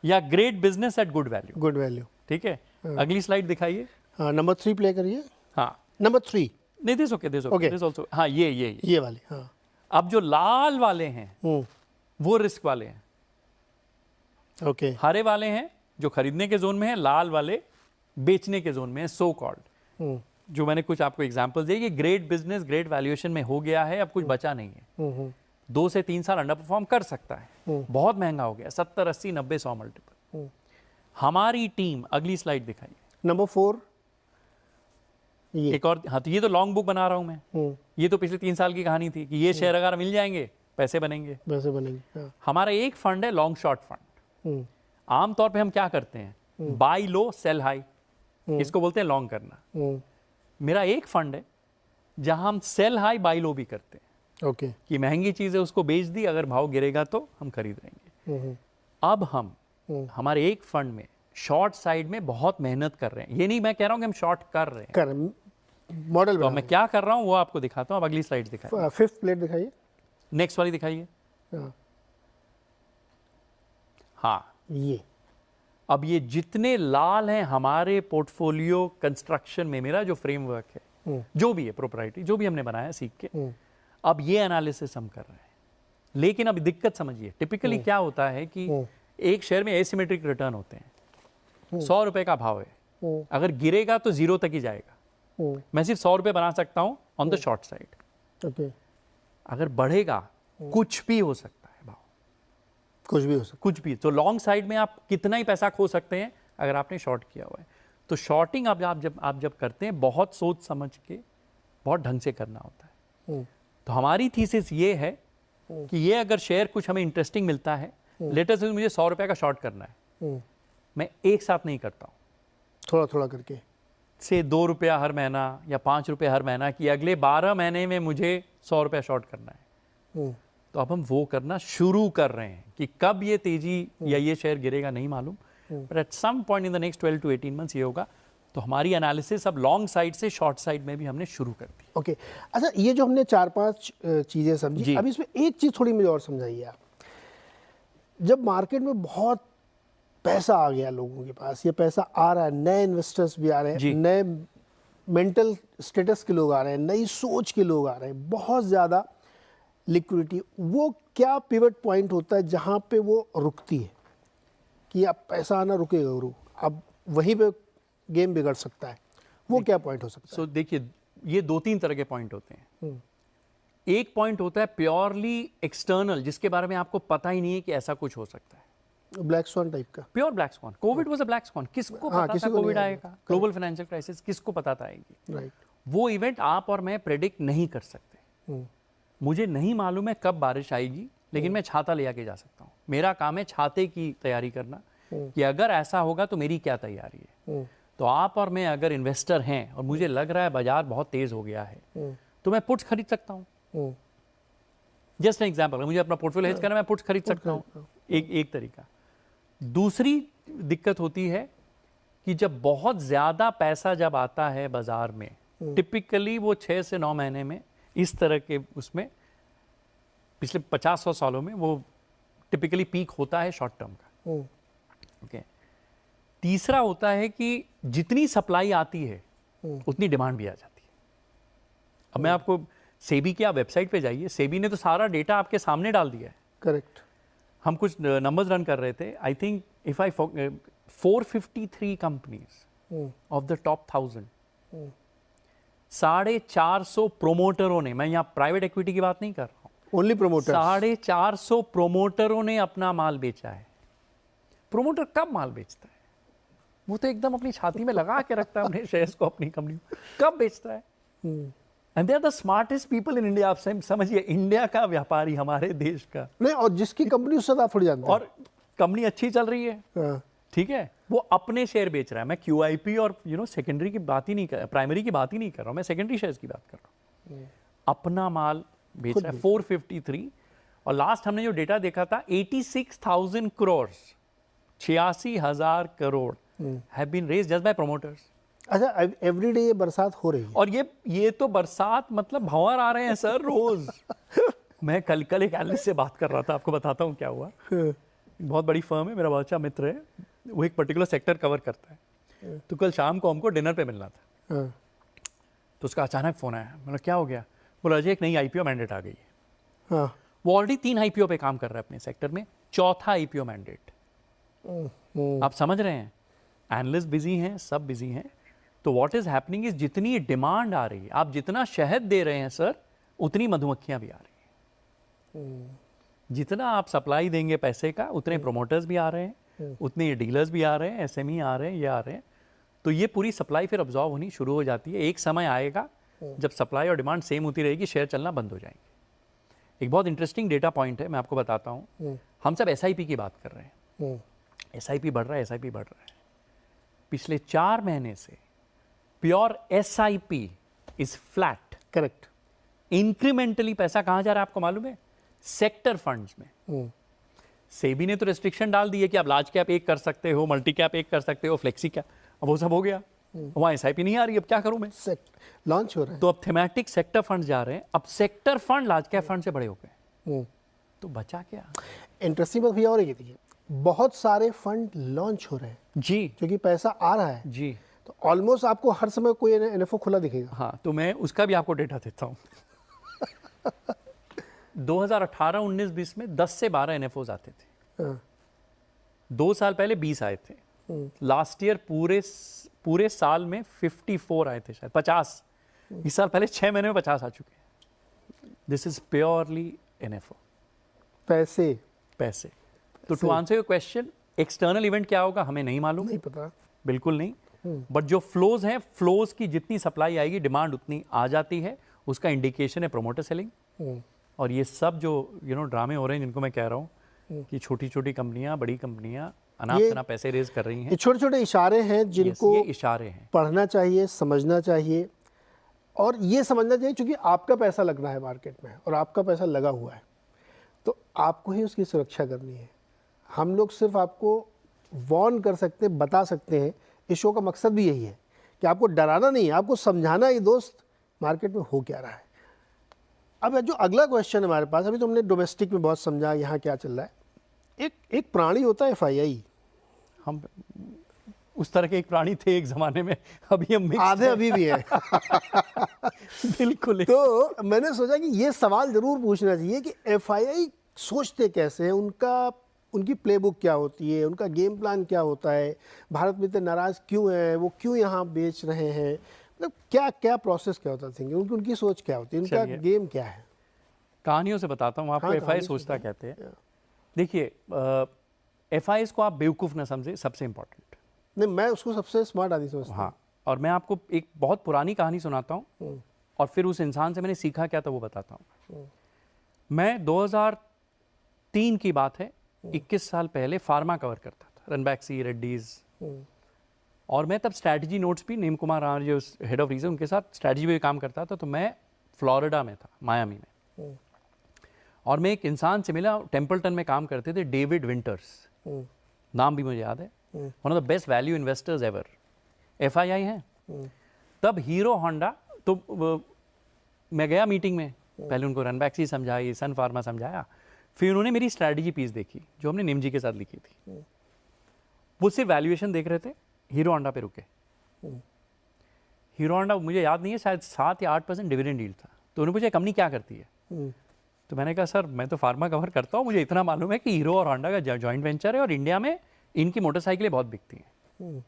A: या great business at good value. ठीक है, अगली स्लाइड दिखाइए।
B: हाँ, नंबर 3 प्ले करिए।
A: हाँ,
B: नंबर 3
A: नहीं, दिस ओके दिस आल्सो। हाँ, ये
B: वाली। हाँ,
A: अब जो लाल वाले हैं वो रिस्क वाले हैं,
B: ओके,
A: हरे वाले हैं जो खरीदने के जोन में है, लाल वाले बेचने के जोन में है, सो कॉल्ड। जो मैंने कुछ आपको एग्जांपल्स दिए, ये ग्रेट बिजनेस ग्रेट वैल्यूएशन में हो गया है, अब कुछ बचा नहीं है। 2 से 3 साल अंडर परफॉर्म कर सकता है, बहुत महंगा हो गया, 70, 80, 90, 100 मल्टीपल। हमारी टीम, अगली स्लाइड दिखाइए,
B: नंबर 4 ये।
A: एक और, हाँ, तो ये तो लॉन्ग बुक बना रहा हूं मैं। ये तो पिछले 3 साल की कहानी थी कि ये शेयर अगर मिल जाएंगे पैसे बनेंगे।
B: वैसे बनेंगे। हाँ।
A: हमारा एक फंड है लॉन्ग शॉर्ट फंड। आमतौर पे हम क्या करते हैं, बाय लो सेल हाई, इसको बोलते हैं लॉन्ग करना। मेरा एक फंड है जहां हम सेल हाई बाय लो भी करते हैं।
B: ओके।
A: कि महंगी चीज है उसको बेच दी, अगर भाव गिरेगा तो हम खरीद लेंगे। अब हम हमारे एक फंड में शॉर्ट साइड में बहुत मेहनत कर रहे हैं। ये नहीं मैं कह रहा हूं कि हम शॉर्ट कर रहे हैं,
B: मॉडल
A: तो मैं क्या कर रहा हूं वो आपको दिखाता हूं। अब अगली स्लाइड दिखाइए,
B: 5th प्लेट दिखाइए,
A: नेक्स्ट वाली दिखाइए। हाँ,
B: ये
A: अब ये जितने लाल हैं हमारे पोर्टफोलियो कंस्ट्रक्शन में, मेरा जो फ्रेमवर्क है, जो भी है प्रोप्राइटरी, जो भी हमने बनाया सीख के, अब ये एनालिसिस हम कर रहे हैं। लेकिन अब दिक्कत समझिए, टिपिकली क्या होता है कि एक शेयर में एसिमेट्रिक रिटर्न होते हैं। 100 रुपए का भाव है, अगर गिरेगा तो 0 तक ही जाएगा। मैं सिर्फ 100 रुपए बना सकता हूं on the short side.
B: Okay.
A: अगर बढ़ेगा कुछ भी हो सकता है भाव,
B: कुछ भी हो सकता
A: कुछ भी। तो लॉन्ग साइड में आप कितना ही पैसा खो सकते हैं अगर आपने शॉर्ट किया हुआ है। तो शॉर्टिंग आप जब करते हैं, बहुत सोच समझ के, बहुत ढंग से करना होता है। तो हमारी थीसिस ये है कि ये अगर शेयर कुछ हमें इंटरेस्टिंग मिलता है, लेटर से मुझे 100 रुपए का शॉर्ट करना है, मैं एक साथ नहीं करता हूँ,
B: थोड़ा थोड़ा करके,
A: से 2 रुपया हर महीना या 5 रुपये हर महीना, कि अगले 12 महीने में मुझे 100 रुपया शॉर्ट करना है। तो अब हम वो करना शुरू कर रहे हैं कि कब ये तेजी या ये शेयर गिरेगा नहीं मालूम, but at some point in the next 12 to 18 months ये होगा। तो हमारी एनालिसिस अब लॉन्ग साइड से शॉर्ट साइड में भी हमने शुरू कर दी।
B: ओके। अच्छा, ये जो हमने 4-5 चीज़ें समझी, अब इसमें एक चीज़ थोड़ी मुझे और समझाइए आप। जब मार्केट में बहुत पैसा आ गया लोगों के पास, ये पैसा आ रहा है, नए इन्वेस्टर्स भी आ रहे हैं, नए मेंटल स्टेटस के लोग आ रहे हैं, नई सोच के लोग आ रहे हैं, बहुत ज़्यादा लिक्विडिटी, वो क्या पिवट पॉइंट होता है जहाँ पे वो रुकती है कि अब पैसा आना रुकेगा गुरु, अब वहीं पे गेम बिगड़ सकता है, वो क्या पॉइंट हो सकता है?
A: देखिए, ये 2-3 तरह के पॉइंट होते हैं। एक पॉइंट होता है प्योरली एक्सटर्नल, जिसके बारे में आपको पता ही नहीं है कि ऐसा कुछ हो सकता है।
B: ब्लैक स्वॉन टाइप का,
A: pure black sworn. Covid was a black sworn, किसको पता था कोविड आएगा, ग्लोबल फाइनेंशियल क्राइसिस, किसको पता था आएगी।
B: राइट।
A: वो इवेंट आप और मैं प्रेडिक्ट नहीं कर सकते। मुझे नहीं मालूम है कब बारिश आएगी, लेकिन मैं छाता ले आके जा सकता हूँ। मेरा काम है छाते की तैयारी करना, कि अगर ऐसा होगा तो मेरी क्या तैयारी है। तो आप और मैं अगर इन्वेस्टर हैं और मुझे लग रहा है बाजार बहुत तेज हो गया है, तो मैं पुट्स खरीद सकता हूँ। जस्ट एन एग्जाम्पल, मुझे अपना पोर्टफोलियो हेज करना, मैं पुट्स खरीद सकता हूँ, एक तरीका। दूसरी दिक्कत होती है कि जब बहुत ज़्यादा पैसा जब आता है बाजार में, टिपिकली वो 6 से 9 महीने में, इस तरह के उसमें पिछले 50-100 सालों में वो टिपिकली पीक होता है शॉर्ट टर्म का। ओके। तीसरा होता है कि जितनी सप्लाई आती है उतनी डिमांड भी आ जाती है। अब मैं आपको सेबी की, आप वेबसाइट पे जाइए, सेबी ने तो सारा डेटा आपके सामने डाल दिया है।
B: करेक्ट।
A: हम कुछ नंबर्स रन कर रहे थे, I think if I 453 companies of the top 1000, 450 प्रोमोटरों ने, मैं यहाँ प्राइवेट इक्विटी की बात नहीं कर रहा हूँ,
B: ओनली प्रोमोटर,
A: 450 प्रोमोटरों ने अपना माल बेचा है। प्रोमोटर कब माल बेचता है? वो तो एकदम अपनी छाती में लगा के रखता है अपने शेयर्स को, अपनी कंपनी। कब बेचता है? And they are the smartest people in India. आप समझिए, इंडिया का व्यापारी, हमारे देश का
B: नहीं, और जिसकी कंपनी उससे आप थोड़ी जानते हैं,
A: और कंपनी अच्छी चल रही है, ठीक है, वो अपने शेयर बेच रहा है। मैं QIP और सेकेंडरी की बात ही नहीं कर, प्राइमरी की बात ही नहीं कर रहा हूँ, मैं सेकेंडरी शेयर्स की बात कर रहा हूँ। अपना माल बेच रहा है 453। और लास्ट हमने जो डेटा देखा था, 86,000 crore, 86,000 crore have been raised just by promoters.
B: अच्छा, एवरीडे ये बरसात हो रही है?
A: और ये तो बरसात मतलब भंवर आ रहे हैं सर रोज। मैं कल एक एनालिस्ट से बात कर रहा था, आपको बताता हूँ क्या हुआ। बहुत बड़ी फर्म है, मेरा बहुत अच्छा मित्र है, वो एक पर्टिकुलर सेक्टर कवर करता है। तो कल शाम को हमको डिनर पे मिलना था, तो उसका अचानक फोन आया। मतलब क्या हो गया? बोला अजय, एक नई IPO मैंडेट आ गई है। वो ऑलरेडी 3 IPO पे काम कर रहा है अपने सेक्टर में, चौथा IPO मैंडेट। आप समझ रहे हैं, एनालिस्ट बिजी हैं, सब बिजी हैं। तो व्हाट इज हैपनिंग इज जितनी डिमांड आ रही है, आप जितना शहद दे रहे हैं सर, उतनी मधुमक्खियां भी आ रही हैं। जितना आप सप्लाई देंगे पैसे का, उतने प्रोमोटर्स भी आ रहे हैं, उतने डीलर्स भी आ रहे हैं, एसएमई आ रहे हैं, ये आ रहे हैं। तो ये पूरी सप्लाई फिर अब्जॉर्व होनी शुरू हो जाती है। एक समय आएगा जब सप्लाई और डिमांड सेम होती रहेगी, शेयर चलना बंद हो जाएंगे। एक बहुत इंटरेस्टिंग डेटा पॉइंट है, मैं आपको बताता हूँ। हम सब एसआईपी की बात कर रहे हैं, एसआईपी बढ़ रहा है, एसआईपी बढ़ रहा है। पिछले 4 महीने से pure SIP is flat.
B: Correct.
A: Incrementally पैसा कहां जा रहा है आपको मालूम है? सेक्टर फंड्स में। सेबी ने तो रेस्ट्रिक्शन डाल दी है कि आप लार्ज कैप एक कर सकते हो, मल्टी कैप एक कर सकते हो, फ्लेक्सी कैप, अब वो सब हो गया। वहां एसआईपी नहीं आ रही, अब क्या करूं मैं?
B: लॉन्च हो रहा है।
A: तो अब थीमेटिक सेक्टर फंड जा रहे हैं, अब sector fund large cap fund से बड़े हो गए, तो बचा क्या?
B: इंटरेस्टिंग बात भैया और ये देखिए, बहुत सारे फंड लॉन्च हो रहे हैं
A: जी,
B: क्योंकि पैसा आ रहा है
A: जी।
B: तो ऑलमोस्ट आपको हर समय कोई एनएफओ खुला दिखेगा।
A: हाँ, तो मैं उसका भी आपको डेटा देता हूँ। 2018-19-20 में 10 से 12 एनएफओज आते थे। 2 साल पहले 20 आए थे। लास्ट ईयर पूरे साल में 54 आए थे, शायद 50। इस साल पहले 6 महीने में 50 आ चुके हैं। दिस इज प्योरली एनएफओ, पैसे। तो to answer your question, external event क्या होगा हमें नहीं मालूम,
B: नहीं पता,
A: बिल्कुल नहीं। बट जो फ्लोज हैं, फ्लोज की जितनी सप्लाई आएगी, डिमांड उतनी आ जाती है, उसका इंडिकेशन है प्रोमोटर सेलिंग। और ये सब जो ड्रामे हो रहे हैं, जिनको मैं कह रहा हूँ कि छोटी छोटी कंपनियां, बड़ी कंपनियां अनाप शनाप पैसे रेज कर रही हैं,
B: ये छोटे छोटे इशारे हैं जिनको
A: ये इशारे हैं,
B: पढ़ना चाहिए, समझना चाहिए। और ये समझना चाहिए क्योंकि आपका पैसा लगना है मार्केट में और आपका पैसा लगा हुआ है, तो आपको ही उसकी सुरक्षा करनी है। हम लोग सिर्फ आपको वार्न कर सकते हैं, बता सकते हैं। इस शो का मकसद भी यही है कि आपको डराना नहीं है, आपको समझाना है दोस्त मार्केट में हो क्या रहा है। अब जो अगला क्वेश्चन है हमारे पास, अभी तो हमने डोमेस्टिक में बहुत समझा यहाँ क्या चल रहा है। एक प्राणी होता है FII।
A: हम उस तरह के एक प्राणी थे एक जमाने में, अभी हम
B: आधे अभी भी हैं।
A: बिल्कुल।
B: तो मैंने सोचा कि ये सवाल जरूर पूछना चाहिए कि FII सोचते कैसे हैं, उनकी प्लेबुक क्या होती है, उनका गेम प्लान क्या होता है, भारत में इतने नाराज क्यों हैं, वो क्यों यहाँ बेच रहे हैं, मतलब क्या प्रोसेस क्या होता है, उनकी सोच क्या होती है, उनका गेम क्या है।
A: कहानियों से बताता हूँ आपको।
B: हाँ,
A: FII सोचता कहते हैं। देखिए, FIIs को आप बेवकूफ़ ना समझे, सबसे इम्पोर्टेंट
B: नहीं, मैं उसको सबसे स्मार्ट आदमी समझता हूँ।
A: हाँ, और मैं आपको एक बहुत पुरानी कहानी सुनाता हूँ और फिर उस इंसान से मैंने सीखा क्या था वो बताता हूँ। मैं 2003 की बात है, 21 साल पहले फार्मा कवर करता था, रनबैक्सी, रेड्डीज। और मैं तब स्ट्रैटेजी नोट्स भी, नीम कुमार राणा जो हेड ऑफ रीजन, उनके साथ स्ट्रैटेजी पे काम करता था। तो मैं फ्लोरिडा में था, मायामी में, और मैं एक इंसान से मिला, टेम्पल्टन में काम करते थे, डेविड विंटर्स, नाम भी मुझे याद है, one of the best value investors ever. FII हैं। तब हीरो होंडा, तो मैं गया मीटिंग में, पहले उनको रनबैक्सी समझाई, सन फार्मा समझाया, फिर उन्होंने मेरी स्ट्रैटेजी पीस देखी जो हमने निमजी के साथ लिखी थी। वो सिर्फ वैल्यूएशन देख रहे थे, हीरो होंडा पे रुके। हीरो होंडा, मुझे याद नहीं है, शायद 7 या 8% डिविडेंड डील था। तो उन्होंने पूछा कंपनी क्या करती है? तो मैंने कहा सर मैं तो फार्मा कवर करता हूँ, मुझे इतना मालूम है कि हीरो और होंडा का जॉइंट वेंचर है और इंडिया में इनकी मोटरसाइकिलें बहुत बिकती हैं।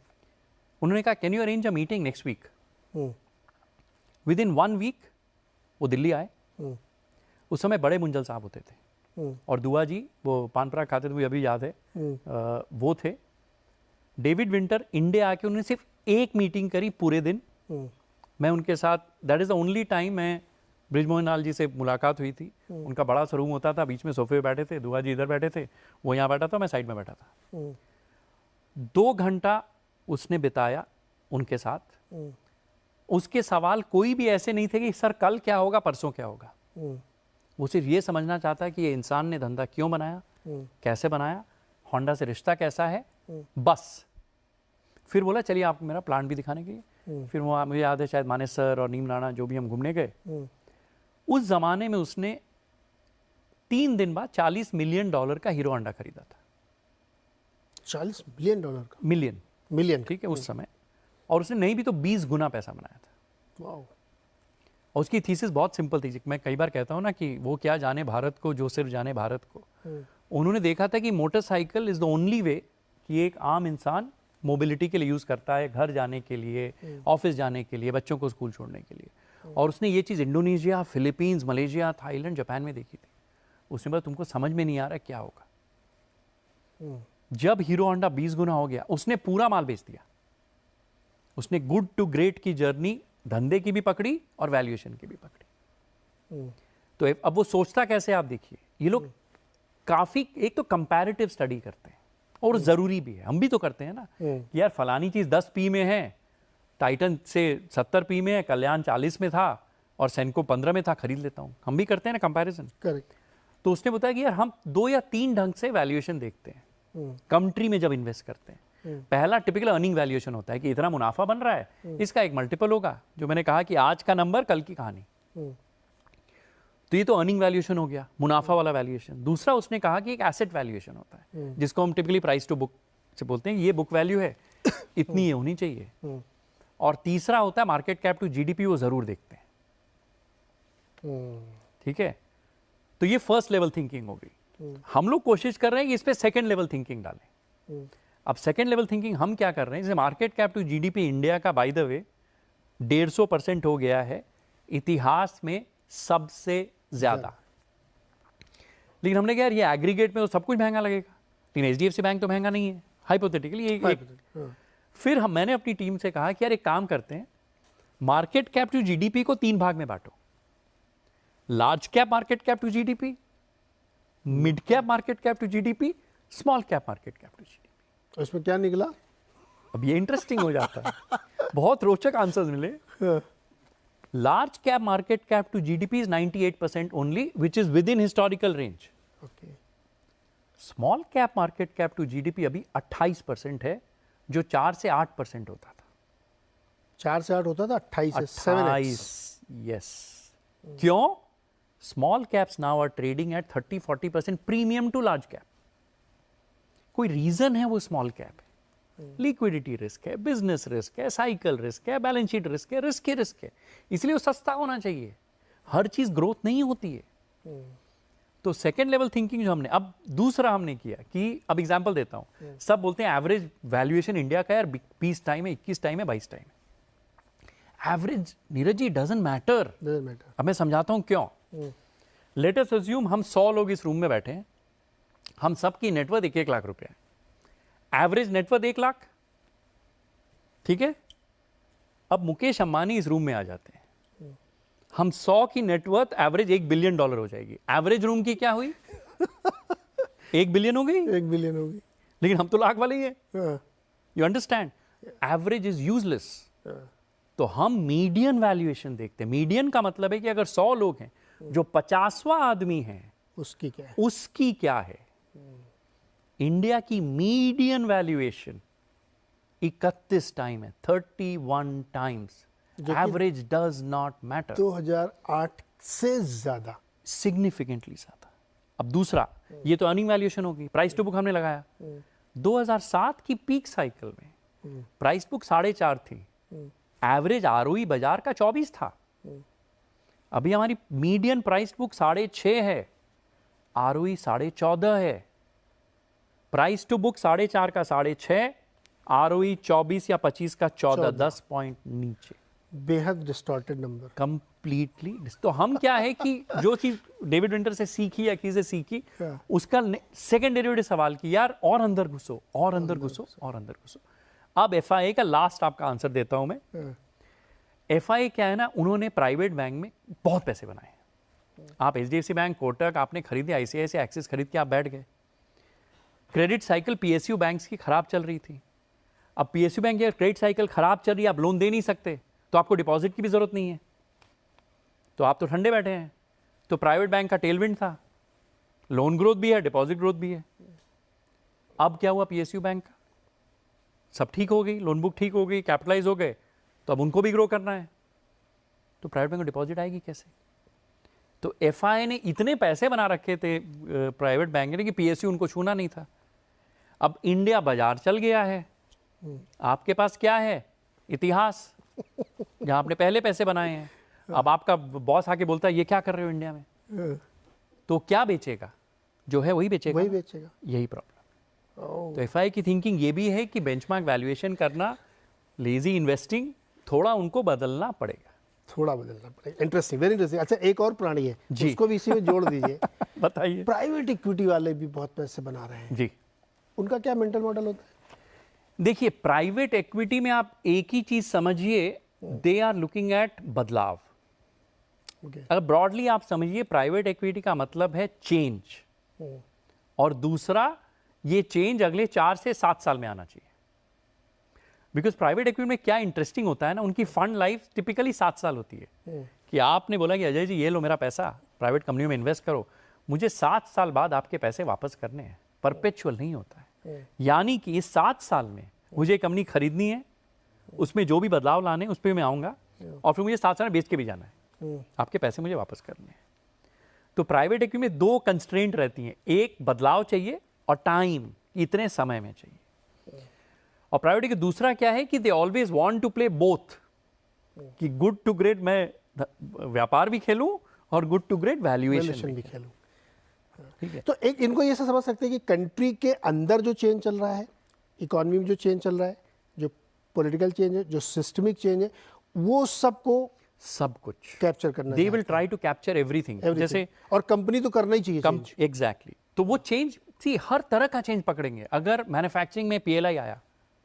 A: उन्होंने कहा can you arrange a meeting next week? Within 1 week वो दिल्ली आए। उस समय बड़े मुंजल साहब होते थे और दुआ जी, वो पान पराग खाते थे, मुझे अभी याद है, वो थे। डेविड विंटर इंडिया आके उन्होंने सिर्फ एक मीटिंग करी पूरे दिन। मैं उनके साथ, that is the only time मैं ब्रिजमोहन लाल जी से मुलाकात हुई थी। उनका बड़ा सा रूम होता था, बीच में सोफे पे बैठे थे, दुआ जी इधर बैठे थे, वो यहाँ बैठा था, मैं साइड में बैठा था। 2 घंटा उसने बिताया उनके साथ। उसके सवाल कोई भी ऐसे नहीं थे कि सर कल क्या होगा, परसों क्या होगा। वो सिर्फ ये समझना चाहता है कि ये इंसान ने धंधा क्यों बनाया, कैसे बनाया, होंडा से रिश्ता कैसा है, बस। फिर बोला चलिए आपको मेरा प्लांट भी दिखाने के लिए। फिर वो, मुझे याद है, शायद मानेश सर और नीम राणा जो भी हम घूमने गए। उस जमाने में उसने 3 दिन बाद $40 मिलियन का हीरो होंडा खरीदा था।
B: $40 मिलियन का?
A: मिलियन, ठीक है, उस समय। और उसने नहीं भी तो 20 गुना पैसा बनाया था।
B: वाओ।
A: और उसकी थीसिस बहुत सिंपल थी। मैं कई बार कहता हूँ ना कि वो क्या जाने भारत को जो सिर्फ जाने भारत को। उन्होंने देखा था कि motorcycle is the only way कि एक आम इंसान मोबिलिटी के लिए यूज़ करता है, घर जाने के लिए, ऑफिस जाने के लिए, बच्चों को स्कूल छोड़ने के लिए। और उसने ये चीज़ Indonesia, Philippines, Malaysia, Thailand, Japan में देखी थी। उसने बोला तुमको समझ में नहीं आ रहा क्या होगा। जब हीरो होंडा 20 गुना हो गया, उसने पूरा माल बेच दिया। उसने गुड टू ग्रेट की जर्नी धंधे की भी पकड़ी और वैल्यूएशन की भी पकड़ी। तो अब वो सोचता कैसे, आप देखिए, ये लोग काफी एक तो कंपैरेटिव स्टडी करते हैं और जरूरी भी है, हम भी तो करते हैं ना कि यार फलानी चीज 10 पी में है, टाइटन से 70 पी में है, कल्याण 40 में था और सेनको 15 में था, खरीद लेता हूं। हम भी करते हैं ना कंपैरिजन।
B: करेक्ट।
A: तो उसने बताया कि यार हम 2 या 3 ढंग से वैल्यूएशन देखते हैं कंट्री में जब इन्वेस्ट करते हैं। पहला टिपिकल अर्निंग वैल्यूएशन होता है कि इतना मुनाफा बन रहा है, इसका एक मल्टीपल होगा, जो मैंने कहा कि आज का नंबर कल की कहानी। तो ये तो अर्निंग वैल्यूएशन हो गया, मुनाफा वाला वैल्यूएशन। दूसरा उसने कहा कि एक एसेट वैल्यूएशन होता है, जिसको हम टिपिकली प्राइस टू बुक से बोलते हैं, ये बुक वैल्यू है, इतनी ये होनी चाहिए। और तीसरा होता है मार्केट कैप टू जीडीपी, वो जरूर देखते हैं। ठीक है, तो ये फर्स्ट लेवल थिंकिंग हो गई। हम लोग कोशिश कर रहे हैं कि इस पे सेकंड लेवल थिंकिंग डालें। अब सेकंड लेवल थिंकिंग हम क्या कर रहे हैं, जैसे market cap to GDP India का बाय द वे 150% हो गया है, इतिहास में सबसे ज्यादा। लेकिन हमने कहा यार ये एग्रीगेट में तो सब कुछ महंगा लगेगा, लेकिन एचडीएफसी बैंक तो महंगा नहीं है, हाइपोथेटिकली। फिर मैंने अपनी टीम से कहा कि यार एक काम करते हैं, मार्केट कैप टू जीडीपी को 3 भाग में बांटो। Large cap market cap to GDP, mid cap market cap to GDP, small cap market cap to GDP.
B: इसमें क्या निकला?
A: अब ये इंटरेस्टिंग हो जाता है, बहुत रोचक आंसर्स मिले। Large cap market cap to GDP is 98% only, which is within historical range.
B: Okay.
A: Small cap market cap to GDP अभी 28% है, जो 4 से 8% होता था।
B: 4 से 8 होता था, 28 से 7x.
A: Yes. क्यों? Small caps now are trading at 30-40% premium to large cap. कोई रीजन है वो स्मॉल कैप है? लिक्विडिटी रिस्क है, बिजनेस रिस्क है, साइकिल रिस्क है, बैलेंस शीट रिस्क है, रिस्क ही रिस्क है, इसलिए वो सस्ता होना चाहिए। हर चीज ग्रोथ नहीं होती है। तो सेकेंड लेवल थिंकिंग जो हमने, अब दूसरा हमने किया कि अब एग्जांपल देता हूं, सब बोलते हैं एवरेज वैल्यूएशन इंडिया का यार 20 टाइम है, 21 टाइम है, 22 टाइम है। Average Neeraj ji doesn't matter. अब मैं समझाता हूं क्यों। लेट अस अज्यूम हम 100 लोग इस रूम में बैठे हैं, हम सबकी नेटवर्थ 1-1 लाख रुपए है, एवरेज नेटवर्थ 1 लाख, ठीक है। अब मुकेश अंबानी इस रूम में आ जाते हैं, हम 100 की नेटवर्थ एवरेज $1 बिलियन हो जाएगी। एवरेज रूम की क्या हुई? 1 बिलियन हो गई,
B: 1 बिलियन हो गई,
A: लेकिन हम तो लाख वाले ही हैं। You understand, average is useless. तो हम मीडियन वैल्यूएशन देखते हैं। मीडियन का मतलब है कि अगर 100 लोग हैं, जो 50वां आदमी है,
B: उसकी क्या है?
A: उसकी क्या है। इंडिया की मीडियन वैल्यूएशन 31 टाइम है, 31 times. Average does not matter.
B: 2008 से ज्यादा,
A: सिग्निफिकेंटली ज्यादा। अब दूसरा, ये तो अर्निंग वैल्यूएशन होगी, प्राइस टू बुक हमने लगाया। 2007 की पीक साइकिल में प्राइस बुक 4.5 थी, एवरेज आरओई बाजार का 24 था। अभी हमारी मीडियन प्राइस बुक 6.5 है, आरओई 14.5 है। प्राइस टू बुक 4.5 का 6.5, आरओई 24 या 25 का 14, 10 पॉइंट नीचे।
B: बेहद डिस्टॉर्टेड नंबर,
A: कंप्लीटली। तो हम क्या है कि जो चीज डेविड विंटर से सीखी या किसी से सीखी, उसका सेकंड डेरिवेटिव सवाल की, यार और अंदर घुसो, और अंदर घुसो, और अंदर घुसो। अब एफआईए का लास्ट आपका आंसर देता हूं मैं। एफआईए क्या है ना, उन्होंने प्राइवेट बैंक में बहुत पैसे बनाए। आप एचडीएफसी बैंक, कोटक आपने खरीदे, आईसीआईसीआई, एक्सिस खरीद के आप बैठ गए। क्रेडिट साइकिल पीएसयू बैंक्स की खराब चल रही थी। अब पीएसयू बैंक की क्रेडिट साइकिल खराब चल रही है, आप लोन दे नहीं सकते, तो आपको डिपॉजिट की भी जरूरत नहीं है, तो आप तो ठंडे बैठे हैं। तो प्राइवेट बैंक का टेलविंड था, लोन ग्रोथ भी है, डिपॉजिट ग्रोथ भी है। अब क्या हुआ पीएसयू बैंक का, सब ठीक हो गई, लोन बुक ठीक हो गई, कैपिटलाइज हो गए, तो अब उनको भी ग्रो करना है, तो प्राइवेट बैंक को डिपॉजिट आएगी कैसे? तो एफआईए ने इतने पैसे बना रखे थे प्राइवेट बैंक ने कि पीएसयू उनको छूना नहीं था। अब इंडिया बाजार चल गया है, आपके पास क्या है? इतिहास, जहां आपने पहले पैसे बनाए हैं। अब आपका बॉस आके बोलता है ये क्या कर रहे हो इंडिया में, तो क्या बेचेगा? जो है वही बेचेगा,
B: वही बेचेगा।
A: यही प्रॉब्लम। तो एफआई की थिंकिंग ये भी है कि बेंचमार्क वैल्यूएशन करना, लेजी इन्वेस्टिंग, थोड़ा उनको बदलना पड़ेगा।
B: थोड़ा बदलना पड़ेगा। Interesting, very interesting. अच्छा, एक और प्राणी है
A: जी।
B: उसको भी इसी में जोड़ दीजिए।
A: बताइए।
B: प्राइवेट इक्विटी वाले भी बहुत पैसे बना रहे हैं
A: जी,
B: उनका क्या मेंटल मॉडल होता है?
A: देखिए प्राइवेट इक्विटी में आप एक ही चीज समझिए, दे आर लुकिंग एट बदलाव।
B: ओके।
A: अगर ब्रॉडली आप समझिए, प्राइवेट इक्विटी का मतलब है चेंज, और दूसरा ये चेंज अगले 4 से 7 साल में आना चाहिए। बिकॉज प्राइवेट इक्विटी में क्या इंटरेस्टिंग होता है ना, उनकी फंड लाइफ टिपिकली 7 साल होती है। कि आपने बोला कि अजय जी ये लो मेरा पैसा, प्राइवेट कंपनी में इन्वेस्ट करो, मुझे 7 साल बाद आपके पैसे वापस करने हैं। परपेचुअल नहीं होता है। यानी कि इस 7 साल में मुझे कंपनी खरीदनी है, उसमें जो भी बदलाव लाने उस पर मैं आऊँगा, और फिर मुझे 7 साल में बेच के भी जाना है, आपके पैसे मुझे वापस करने हैं। तो प्राइवेट इक्विटी में 2 कंस्ट्रेंट रहती हैं, एक बदलाव चाहिए और टाइम, इतने समय में चाहिए। और प्राइवेट इक्विटी दूसरा क्या है कि they always want to play both, कि गुड टू ग्रेट मैं व्यापार भी खेलूं और गुड टू ग्रेट वैल्यूएशन
B: भी खेलूं।
A: ठीक है।
B: तो एक इनको ये समझ सकते हैं कि कंट्री के अंदर जो चेंज चल रहा है, इकोनॉमी में जो चेंज चल रहा है, जो पॉलिटिकल चेंज है, जो सिस्टमिक चेंज है, वो सबको
A: सब कुछ
B: कैप्चर करना
A: they will try to capture everything. जैसे
B: और कंपनी तो करना ही चाहिए change।
A: एग्जैक्टली, तो वो चेंज सी हर तरह का चेंज पकड़ेंगे। अगर मैन्युफैक्चरिंग में पीएलआई आया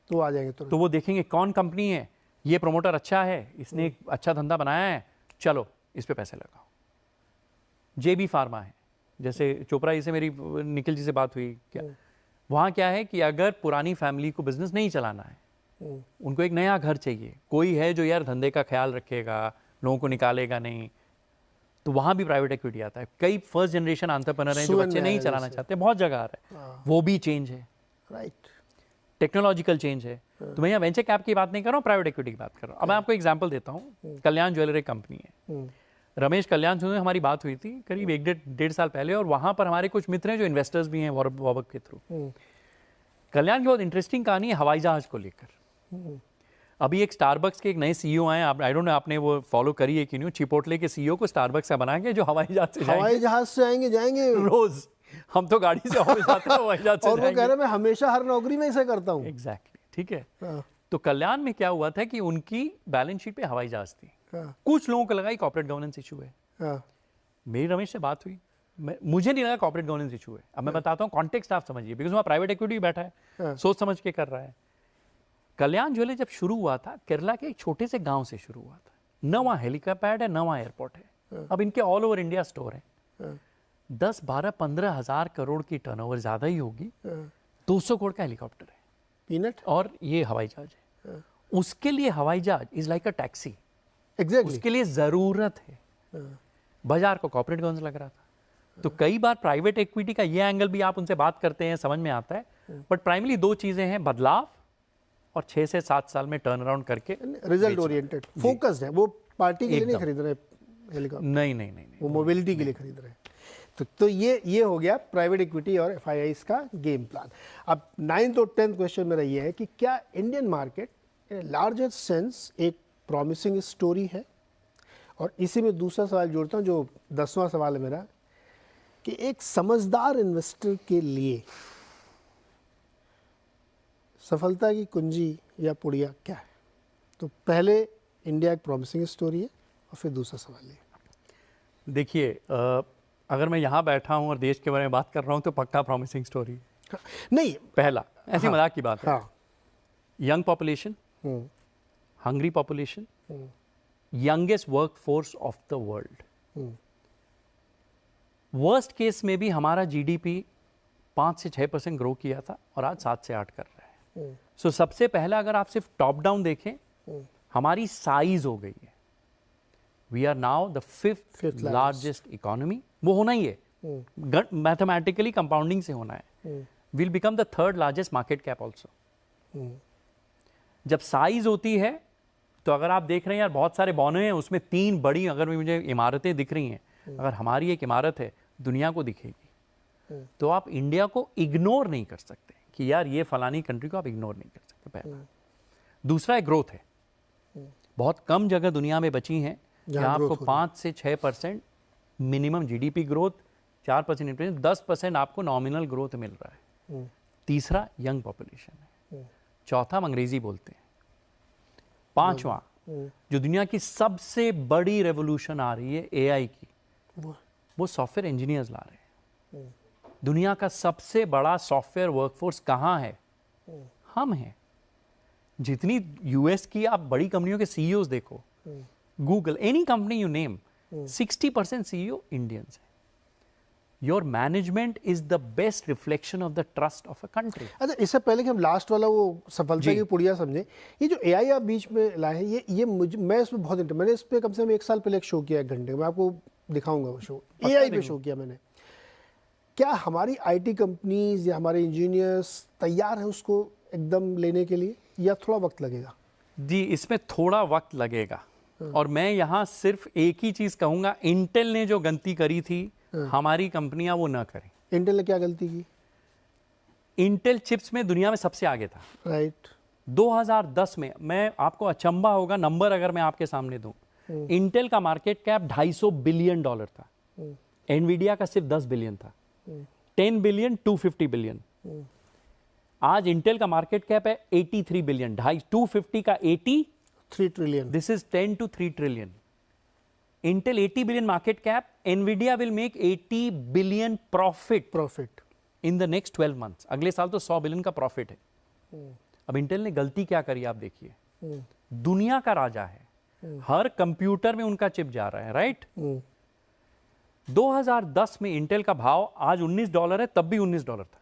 B: तो आ जाएंगे
A: तो वो देखेंगे कौन कंपनी है, ये प्रमोटर अच्छा है, इसने एक अच्छा धंधा बनाया है, चलो इस पे पैसे लगाओ। जेबी फार्मा है, जैसे चोपड़ा जी से मेरी निखिल जी से बात हुई, क्या वहाँ क्या है कि अगर पुरानी फैमिली को बिजनेस नहीं चलाना है, उनको एक नया घर चाहिए, कोई है जो यार धंधे का ख्याल रखेगा, लोगों को निकालेगा नहीं, तो वहाँ भी प्राइवेट इक्विटी आता है। कई फर्स्ट जनरेशन एंटरप्रेन्योर हैं जो बच्चे नहीं चलाना चाहते, बहुत जगह आ रहा है, वो भी चेंज है।
B: राइट।
A: टेक्नोलॉजिकल चेंज है। तो मैं यहाँ वेंचर कैप की बात नहीं कर रहा हूँ, प्राइवेट इक्विटी की बात कर रहा हूँ। अब मैं आपको एग्जांपल देता हूँ, कल्याण ज्वेलरी कंपनी है, रमेश कल्याण से हमारी बात हुई थी करीब 1-1.5 साल पहले, और वहाँ पर हमारे कुछ मित्र हैं जो इन्वेस्टर्स भी हैं वॉबक के थ्रू। कल्याण की बहुत इंटरेस्टिंग कहानी है हवाई जहाज को लेकर। अभी एक स्टारबक्स के एक नए सीईओ आए, आई डोंट नो आपने वो फॉलो करी है कि नहीं, चिपोटले के सीईओ को स्टारबक्स का बना के जो हवाई जहाज से
B: जाएंगे
A: रोज। हम तो गाड़ी से ऑफिस आते हैं, हवाई जहाज से
B: और वो कह रहे हैं मैं हमेशा हर नौकरी में ऐसा करता हूँ।
A: एग्जैक्टली, ठीक है। तो कल्याण में क्या हुआ था कि उनकी बैलेंस शीट पे हवाई जहाज थी। कुछ लोगों को लगा कॉर्पोरेट गवर्नेंस इशू है। मेरी रमेश से बात हुई, मुझे नहीं लगा कॉर्पोरेट गवर्नेंस इशू है। अब मैं बताता हूँ कॉन्टेक्स्ट आप समझिए, बिकॉज वहाँ प्राइवेट इक्विटी बैठा है, सोच समझ के कर रहा है। कल्याण ज्वेलरी जब शुरू हुआ था, केरला के एक छोटे से गांव से शुरू हुआ था। न वहाँ हेलीकॉप्टर है, न वहाँ एयरपोर्ट है। अब इनके ऑल ओवर इंडिया स्टोर है। 10, 12, 15 हजार करोड़ की टर्नओवर ज्यादा ही होगी। 200 करोड़ का हेलीकॉप्टर है,
B: पीनट,
A: और ये हवाई जहाज है। उसके लिए हवाई जहाज is like a taxi.
B: Exactly,
A: उसके लिए जरूरत है। बाजार को कॉर्पोरेट गवर्नेंस लग रहा था। तो कई बार प्राइवेट इक्विटी का ये एंगल भी आप उनसे बात करते हैं, समझ में आता है। बट प्राइमरी 2 चीजें हैं, बदलाव और 6 से 7 साल में टर्न अराउंड करके
B: रिजल्ट ओरिएंटेड, फोकस्ड है। वो पार्टी के लिए नहीं खरीद रहे हेलीकॉप्टर,
A: नहीं,
B: वो मोबिलिटी के लिए खरीद रहे हैं। तो ये हो गया प्राइवेट इक्विटी और एफआईआईज का गेम प्लान। अब 9th और 10th क्वेश्चन मेरा ये है कि क्या Indian market in larger sense एक प्रॉमिसिंग स्टोरी है? और इसी में दूसरा सवाल जोड़ता हूँ, जो 10वां सवाल है मेरा, कि एक समझदार इन्वेस्टर के लिए सफलता की कुंजी या पुड़िया क्या है? तो पहले इंडिया एक प्रॉमिसिंग स्टोरी है, और फिर दूसरा सवाल ये।
A: देखिए, अगर मैं यहाँ बैठा हूँ और देश के बारे में बात कर रहा हूँ तो पक्का प्रॉमिसिंग स्टोरी
B: नहीं,
A: पहला ऐसी मजाक की बात है।
B: हाँ,
A: young population, hungry population, youngest work force of the world. Worst case में भी हमारा जीडीपी 5 से 6% ग्रो किया था, और आज 7 से 8 कर रहा है। सो सबसे पहला अगर आप सिर्फ टॉप डाउन देखें, हमारी साइज हो गई है। We are now the 5th largest economy. वो होना ही है, मैथमेटिकली कंपाउंडिंग से होना है। Will become the 3rd largest market cap also. जब साइज होती है तो अगर आप देख रहे हैं यार बहुत सारे बौने हैं, उसमें 3 बड़ी अगर मुझे इमारतें दिख रही हैं, अगर हमारी एक इमारत है दुनिया को दिखेगी, तो आप इंडिया को इग्नोर नहीं कर सकते कि यार ये फलानी कंट्री को आप इग्नोर नहीं कर सकते, पहला। दूसरा है ग्रोथ है। बहुत कम जगह दुनिया में बची हैं जहाँ आपको 5 से 6% मिनिमम जीडीपी ग्रोथ, 4% इन्फ्लेशन, 10% आपको नॉमिनल ग्रोथ मिल रहा है। तीसरा यंग पॉपुलेशन है, चौथा हम अंग्रेजी बोलते हैं, पांचवा जो दुनिया की सबसे बड़ी रेवोल्यूशन आ रही है एआई की, वो सॉफ्टवेयर इंजीनियर्स ला रहे हैं। दुनिया का सबसे बड़ा सॉफ्टवेयर वर्कफोर्स कहाँ है? हम हैं। जितनी यूएस की आप बड़ी कंपनियों के सीईओज देखो, Google, any company you name, 60% CEO Indians है। Your management is the best reflection of the trust of a country.
B: अच्छा, इससे पहले कि हम लास्ट वाला वो सफलता की पुड़िया समझे, ये जो एआई आप बीच में लाए हैं, ये मुझे, मैं इसमें बहुत इंटरेस्ट, मैंने इस पर कम से कम 1 साल पहले एक शो किया, 1 घंटे, मैं आपको दिखाऊंगा वो शो, एआई पे शो किया मैंने। क्या हमारी आईटी कंपनीज या हमारे इंजीनियर्स तैयार हैं उसको एकदम लेने के लिए, या थोड़ा वक्त लगेगा?
A: जी, इसमें थोड़ा वक्त लगेगा। और मैं यहाँ सिर्फ एक ही चीज कहूंगा, इंटेल ने जो गलती करी थी, हमारी कंपनियां वो ना करें।
B: इंटेल ने क्या गलती की?
A: इंटेल चिप्स में दुनिया में सबसे आगे था।
B: राइट।
A: 2010 में, मैं आपको अचंभा होगा नंबर अगर मैं आपके सामने दूं, इंटेल का मार्केट कैप $250 बिलियन था, एनवीडिया का सिर्फ 10 बिलियन था, 10 बिलियन 250 बिलियन। आज इंटेल का मार्केट कैप है 83 बिलियन, 250 का
B: 3 trillion.
A: This is 10 to 3 trillion. Intel 80 billion market cap, Nvidia will make 80 billion profit in the next 12 months. अगले साल तो 100 बिलियन का प्रॉफिट है। अब इंटेल ने गलती क्या करी आप देखिए, दुनिया का राजा है, हर कंप्यूटर में उनका चिप जा रहा है, राइट? 2010 में इंटेल का भाव आज $19 है, तब भी $19 था।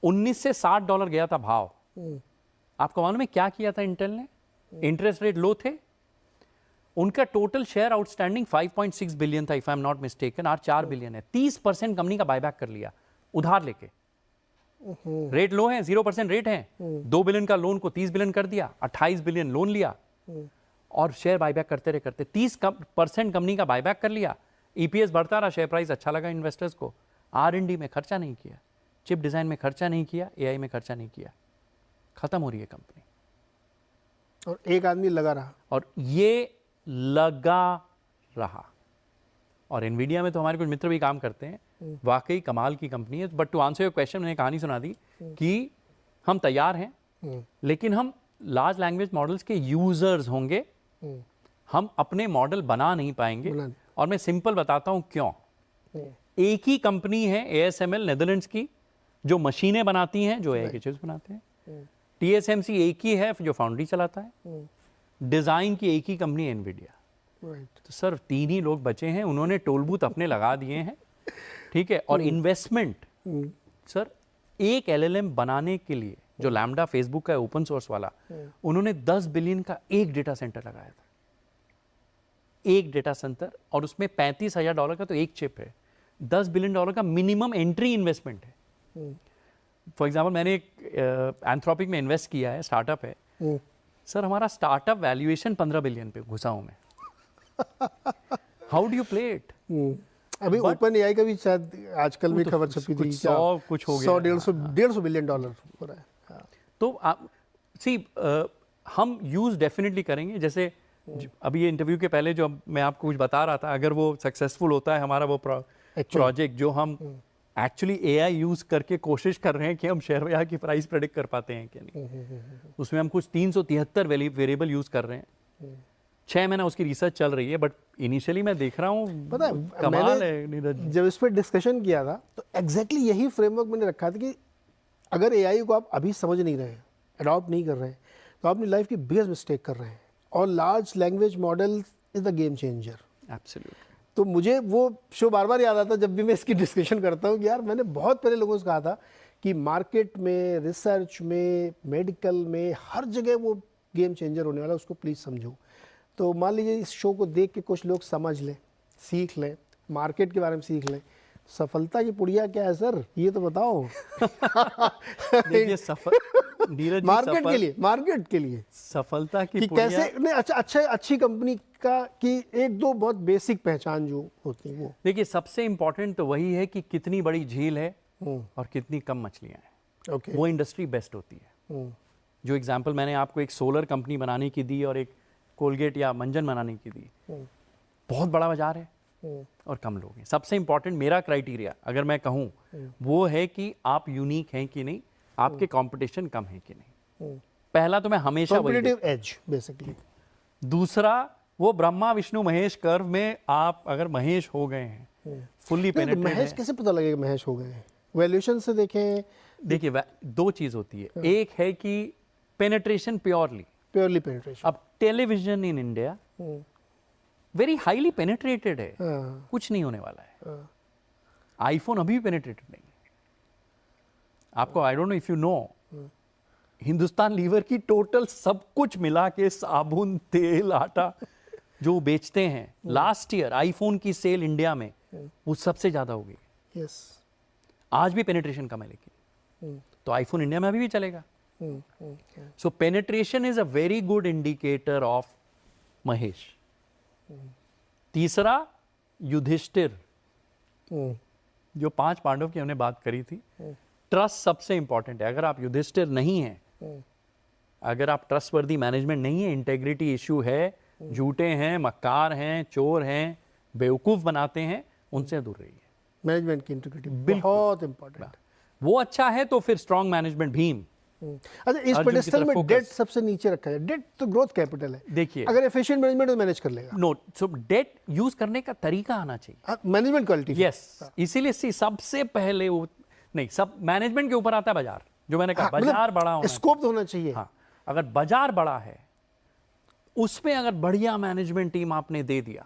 A: 19 से $60 गया था भाव। आपको मालूम है क्या किया था इंटेल ने? इंटरेस्ट रेट लो थे, उनका टोटल शेयर आउटस्टैंडिंग 5.6 बिलियन था, if I am not mistaken, आज 4 बिलियन है। 30% कंपनी का बायबैक कर लिया उधार लेके। रेट लो है, 0% रेट है, 2 बिलियन का लोन को 30 बिलियन कर दिया, 28 बिलियन लोन लिया और शेयर बायबैक करते रहे, 30% कंपनी का बायबैक कर लिया। ईपीएस बढ़ता रहा, शेयर प्राइस अच्छा लगा इन्वेस्टर्स को। R&D में खर्चा नहीं किया, चिप डिजाइन में खर्चा नहीं किया, एआई में खर्चा नहीं किया, खत्म हो रही है कंपनी।
B: और एक आदमी लगा रहा,
A: और ये लगा रहा। और एनवीडिया में तो हमारे कुछ मित्र भी काम करते हैं, वाकई कमाल की कंपनी है। But to answer your question, मैंने कहानी सुना दी कि हम तैयार हैं, लेकिन हम लार्ज लैंग्वेज मॉडल्स के यूजर्स होंगे, हम अपने मॉडल बना नहीं पाएंगे। और मैं सिंपल बताता हूं क्यों। एक ही कंपनी है ASML नेदरलैंड्स की, जो मशीनें बनाती हैं, जो एआई के चिप्स बनाते हैं। TSMC एक ही है जो फाउंड्री चलाता है। डिजाइन की एक ही कंपनी एनवीडिया। तो सर 3 ही लोग बचे हैं, उन्होंने टोल बूथ अपने लगा दिए हैं, ठीक है। और इन्वेस्टमेंट सर, एक LLM बनाने के लिए, जो लैम्डा फेसबुक का है ओपन सोर्स वाला, उन्होंने 10 बिलियन का एक डेटा सेंटर लगाया था, एक डेटा सेंटर, और उसमें $35,000 का तो एक चिप है। $10 बिलियन का मिनिमम एंट्री इन्वेस्टमेंट है। फॉर एग्जाम्पल, मैंने एक एंथ्रोपिक में इन्वेस्ट किया है, स्टार्टअप है सर, हमारा स्टार्टअप वैल्यूएशन 15 बिलियन पे घुसा हूं मैं। How do you play it?
B: अभी ओपन एआई का भी शायद आजकल भी खबर छपी थी,
A: 100 कुछ हो गया,
B: 100-150 बिलियन डॉलर हो रहा है। हाँ।
A: तो सी हम यूज डेफिनेटली करेंगे। जैसे अभी ये इंटरव्यू के पहले जो मैं आपको कुछ बता रहा था, अगर वो सक्सेसफुल होता है हमारा वो प्रोजेक्ट, जो हम एक्चुअली एआई यूज करके कोशिश कर रहे हैं कि हम शेयर बाजार की प्राइस प्रेडिक्ट कर पाते हैं कि नहीं, उसमें हम कुछ 373 वेरिएबल यूज कर रहे हैं। 6 महीना उसकी रिसर्च चल रही है, बट इनिशियली मैं देख रहा हूँ,
B: पता है,
A: कमाल है नीरज।
B: जब इस पर डिस्कशन किया था तो एग्जैक्टली यही फ्रेमवर्क मैंने रखा था कि अगर एआई को आप अभी समझ नहीं रहे हैं, अडॉप्ट नहीं कर रहे हैं, तो आप अपनी लाइफ की बिगेस्ट मिस्टेक कर रहे हैं। और large language model is the game changer.
A: Absolutely.
B: तो मुझे वो शो बार बार याद आता जब भी मैं इसकी डिस्कशन करता हूँ कि यार मैंने बहुत पहले लोगों से कहा था कि मार्केट में, रिसर्च में, मेडिकल में, हर जगह वो गेम चेंजर होने वाला है, उसको प्लीज़ समझो। तो मान लीजिए इस शो को देख के कुछ लोग समझ लें, सीख लें, मार्केट के बारे में सीख लें। सफलता की पुड़िया क्या है सर, ये तो बताओ।
A: देखिए नीरज जी,
B: मार्केट के लिए
A: सफलता की
B: कि
A: पुड़िया,
B: कैसे नहीं, अच्छी कंपनी का कि एक दो बहुत बेसिक पहचान जो होती है वो।
A: देखिए सबसे इंपॉर्टेंट तो वही है कि कितनी बड़ी झील है और कितनी कम मछलियां हैं।
B: ओके।
A: वो इंडस्ट्री बेस्ट होती है। जो एग्जांपल मैंने आपको एक सोलर कंपनी बनाने की दी और एक कोलगेट या मंजन बनाने की दी, बहुत बड़ा बाजार है, और कम लोग हैं। सबसे इंपॉर्टेंट मेरा क्राइटेरिया अगर मैं कहूँ वो है कि आप यूनिक हैं कि नहीं, आपके कंपटीशन कम है कि नहीं। पहला तो मैं हमेशा वही
B: कॉम्पिटिटिव एज बेसिकली।
A: दूसरा वो ब्रह्मा विष्णु महेश कर्व में आप अगर महेश हो गए हैं, फुल्ली पेनिट्रेटेड
B: महेश कैसे पता लगेगा महेश हो गए हैं? वैल्यूएशन से देखें?
A: देखिए दो चीज होती है, एक है कि पेनिट्रेशन प्योरली
B: पेनिट्रेशन।
A: अब television in India very highly penetrated है, कुछ नहीं होने वाला है। आईफोन अभी भी पेनिट्रेटेड नहीं है। आपको I don't know if you know, Hindustan lever की टोटल सब कुछ मिला के साबुन तेल आटा जो बेचते हैं, लास्ट ईयर आईफोन की सेल इंडिया में वो सबसे ज्यादा हो गई।
B: यस।
A: आज भी पेनिट्रेशन कम है लेकिन तो आईफोन इंडिया में अभी भी चलेगा। So penetration is a very good indicator of Mahesh. तीसरा युधिष्ठिर, जो 5 पांडव की हमने बात करी थी, ट्रस्ट सबसे इंपॉर्टेंट है। अगर आप युधिष्ठिर नहीं हैं, अगर आप ट्रस्टवर्दी मैनेजमेंट नहीं है, इंटेग्रिटी इश्यू है, झूठे हैं, मक्कार हैं, चोर हैं, बेवकूफ बनाते हैं, उनसे दूर रहिए।
B: मैनेजमेंट की इंटीग्रिटी बहुत इंपॉर्टेंट।
A: वो अच्छा है तो फिर स्ट्रॉन्ग मैनेजमेंट भीम।
B: अच्छा, इस पेडेस्टल में डेट सबसे नीचे रखा है। डेट तो ग्रोथ कैपिटल है।
A: देखिए
B: अगर एफिशिएंट मैनेजमेंट तो मैनेज कर लेगा।
A: नो, सो डेट यूज करने का तरीका आना चाहिए,
B: मैनेजमेंट क्वालिटी।
A: यस। इसीलिए सबसे पहले वो नहीं, सब मैनेजमेंट के ऊपर आता है बाजार। जो मैंने कहा बाजार बड़ा होना,
B: स्कोप तो होना चाहिए।
A: हाँ, अगर बाजार बड़ा है उसमें अगर बढ़िया मैनेजमेंट टीम आपने दे दिया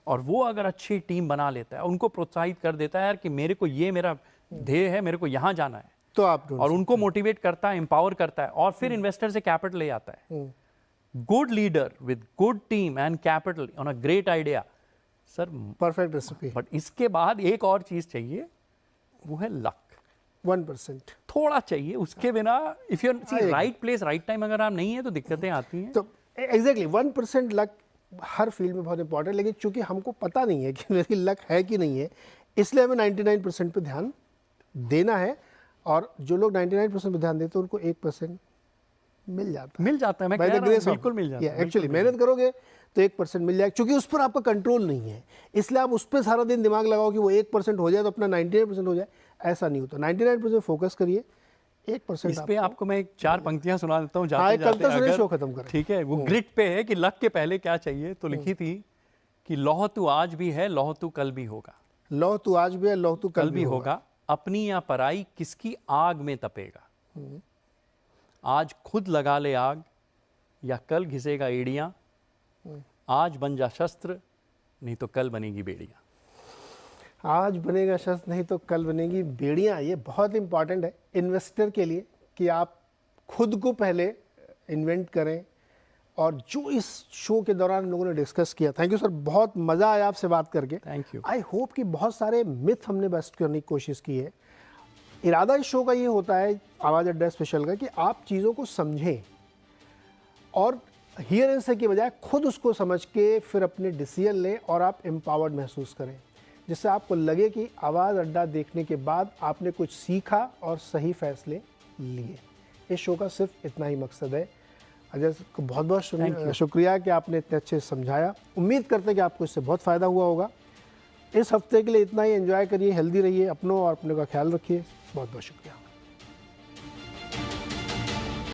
A: और वो अगर अच्छी टीम बना लेता है, उनको प्रोत्साहित कर देता है यार कि मेरे को ये मेरा ध्येय है, मेरे को यहाँ जाना है,
B: तो आप
A: और उनको मोटिवेट करता है, एम्पावर करता है, और फिर इन्वेस्टर से कैपिटल ले आता है। Good leader with good team and capital on a great idea, sir
B: perfect recipe.
A: But इसके बाद एक और चीज चाहिए, वो है लक।
B: 1%
A: थोड़ा चाहिए, उसके बिना if you see right place right time अगर आप नहीं है तो दिक्कतें आती हैं।
B: तो एग्जैक्टली 1% लक हर फील्ड में बहुत इंपॉर्टेंट है, लेकिन चूंकि हमको पता नहीं है कि मेरी लक है कि नहीं है, इसलिए हमें 99% पे ध्यान देना है। और जो लोग 99% पे ध्यान देते हैं उनको 1% मिल जाता
A: है। मैं कह रहा हूं, बिल्कुल मिल जाता है।
B: एक्चुअली मेहनत करोगे तो 1% मिल जाएगा, क्योंकि उस पर आपका कंट्रोल नहीं है। इसलिए आप उस पर सारा दिन दिमाग लगाओ कि वो 1% हो जाए तो अपना 99% हो जाए, ऐसा नहीं होता। 99% फोकस करिए, 1%
A: इस पे आपको मैं 4 पंक्तियां सुना देता हूँ
B: कल तक सुनिए, शो खत्म करें।
A: ठीक है, वो ग्रिट पे है कि लक के पहले क्या चाहिए, तो लिखी थी कि लौह तू आज भी है, लौह तू कल भी होगा।
B: लौह तू आज भी है, लौह तू
A: कल भी होगा। अपनी या पराई किसकी आग में तपेगा। आज खुद लगा ले आग, या कल घिसेगा एड़ियां। आज बन जा शस्त्र, नहीं तो कल बनेगी बेड़ियां।
B: आज बनेगा शस्त्र, नहीं तो कल बनेगी बेड़ियां। ये बहुत इंपॉर्टेंट है इन्वेस्टर के लिए कि आप खुद को पहले इन्वेंट करें। और जो इस शो के दौरान लोगों ने डिस्कस किया, थैंक यू सर, बहुत मज़ा आया आपसे बात करके।
A: Thank you.
B: आई होप कि बहुत सारे मिथ हमने बस्ट करने की कोशिश की है। इरादा इस शो का ये होता है, आवाज़ अड्डा स्पेशल का, कि आप चीज़ों को समझें और हियर एंड से के बजाय खुद उसको समझ के फिर अपने डिसीजन लें और आप एम्पावर्ड महसूस करें, जिससे आपको लगे कि आवाज़ अड्डा देखने के बाद आपने कुछ सीखा और सही फैसले लिए। इस शो का सिर्फ इतना ही मकसद है। अजय को बहुत बहुत शुक्रिया कि आपने इतने अच्छे से समझाया। उम्मीद करते हैं कि आपको इससे बहुत फ़ायदा हुआ होगा। इस हफ्ते के लिए इतना ही। एंजॉय करिए, हेल्दी रहिए, अपनों और अपने का ख्याल रखिए। बहुत बहुत शुक्रिया।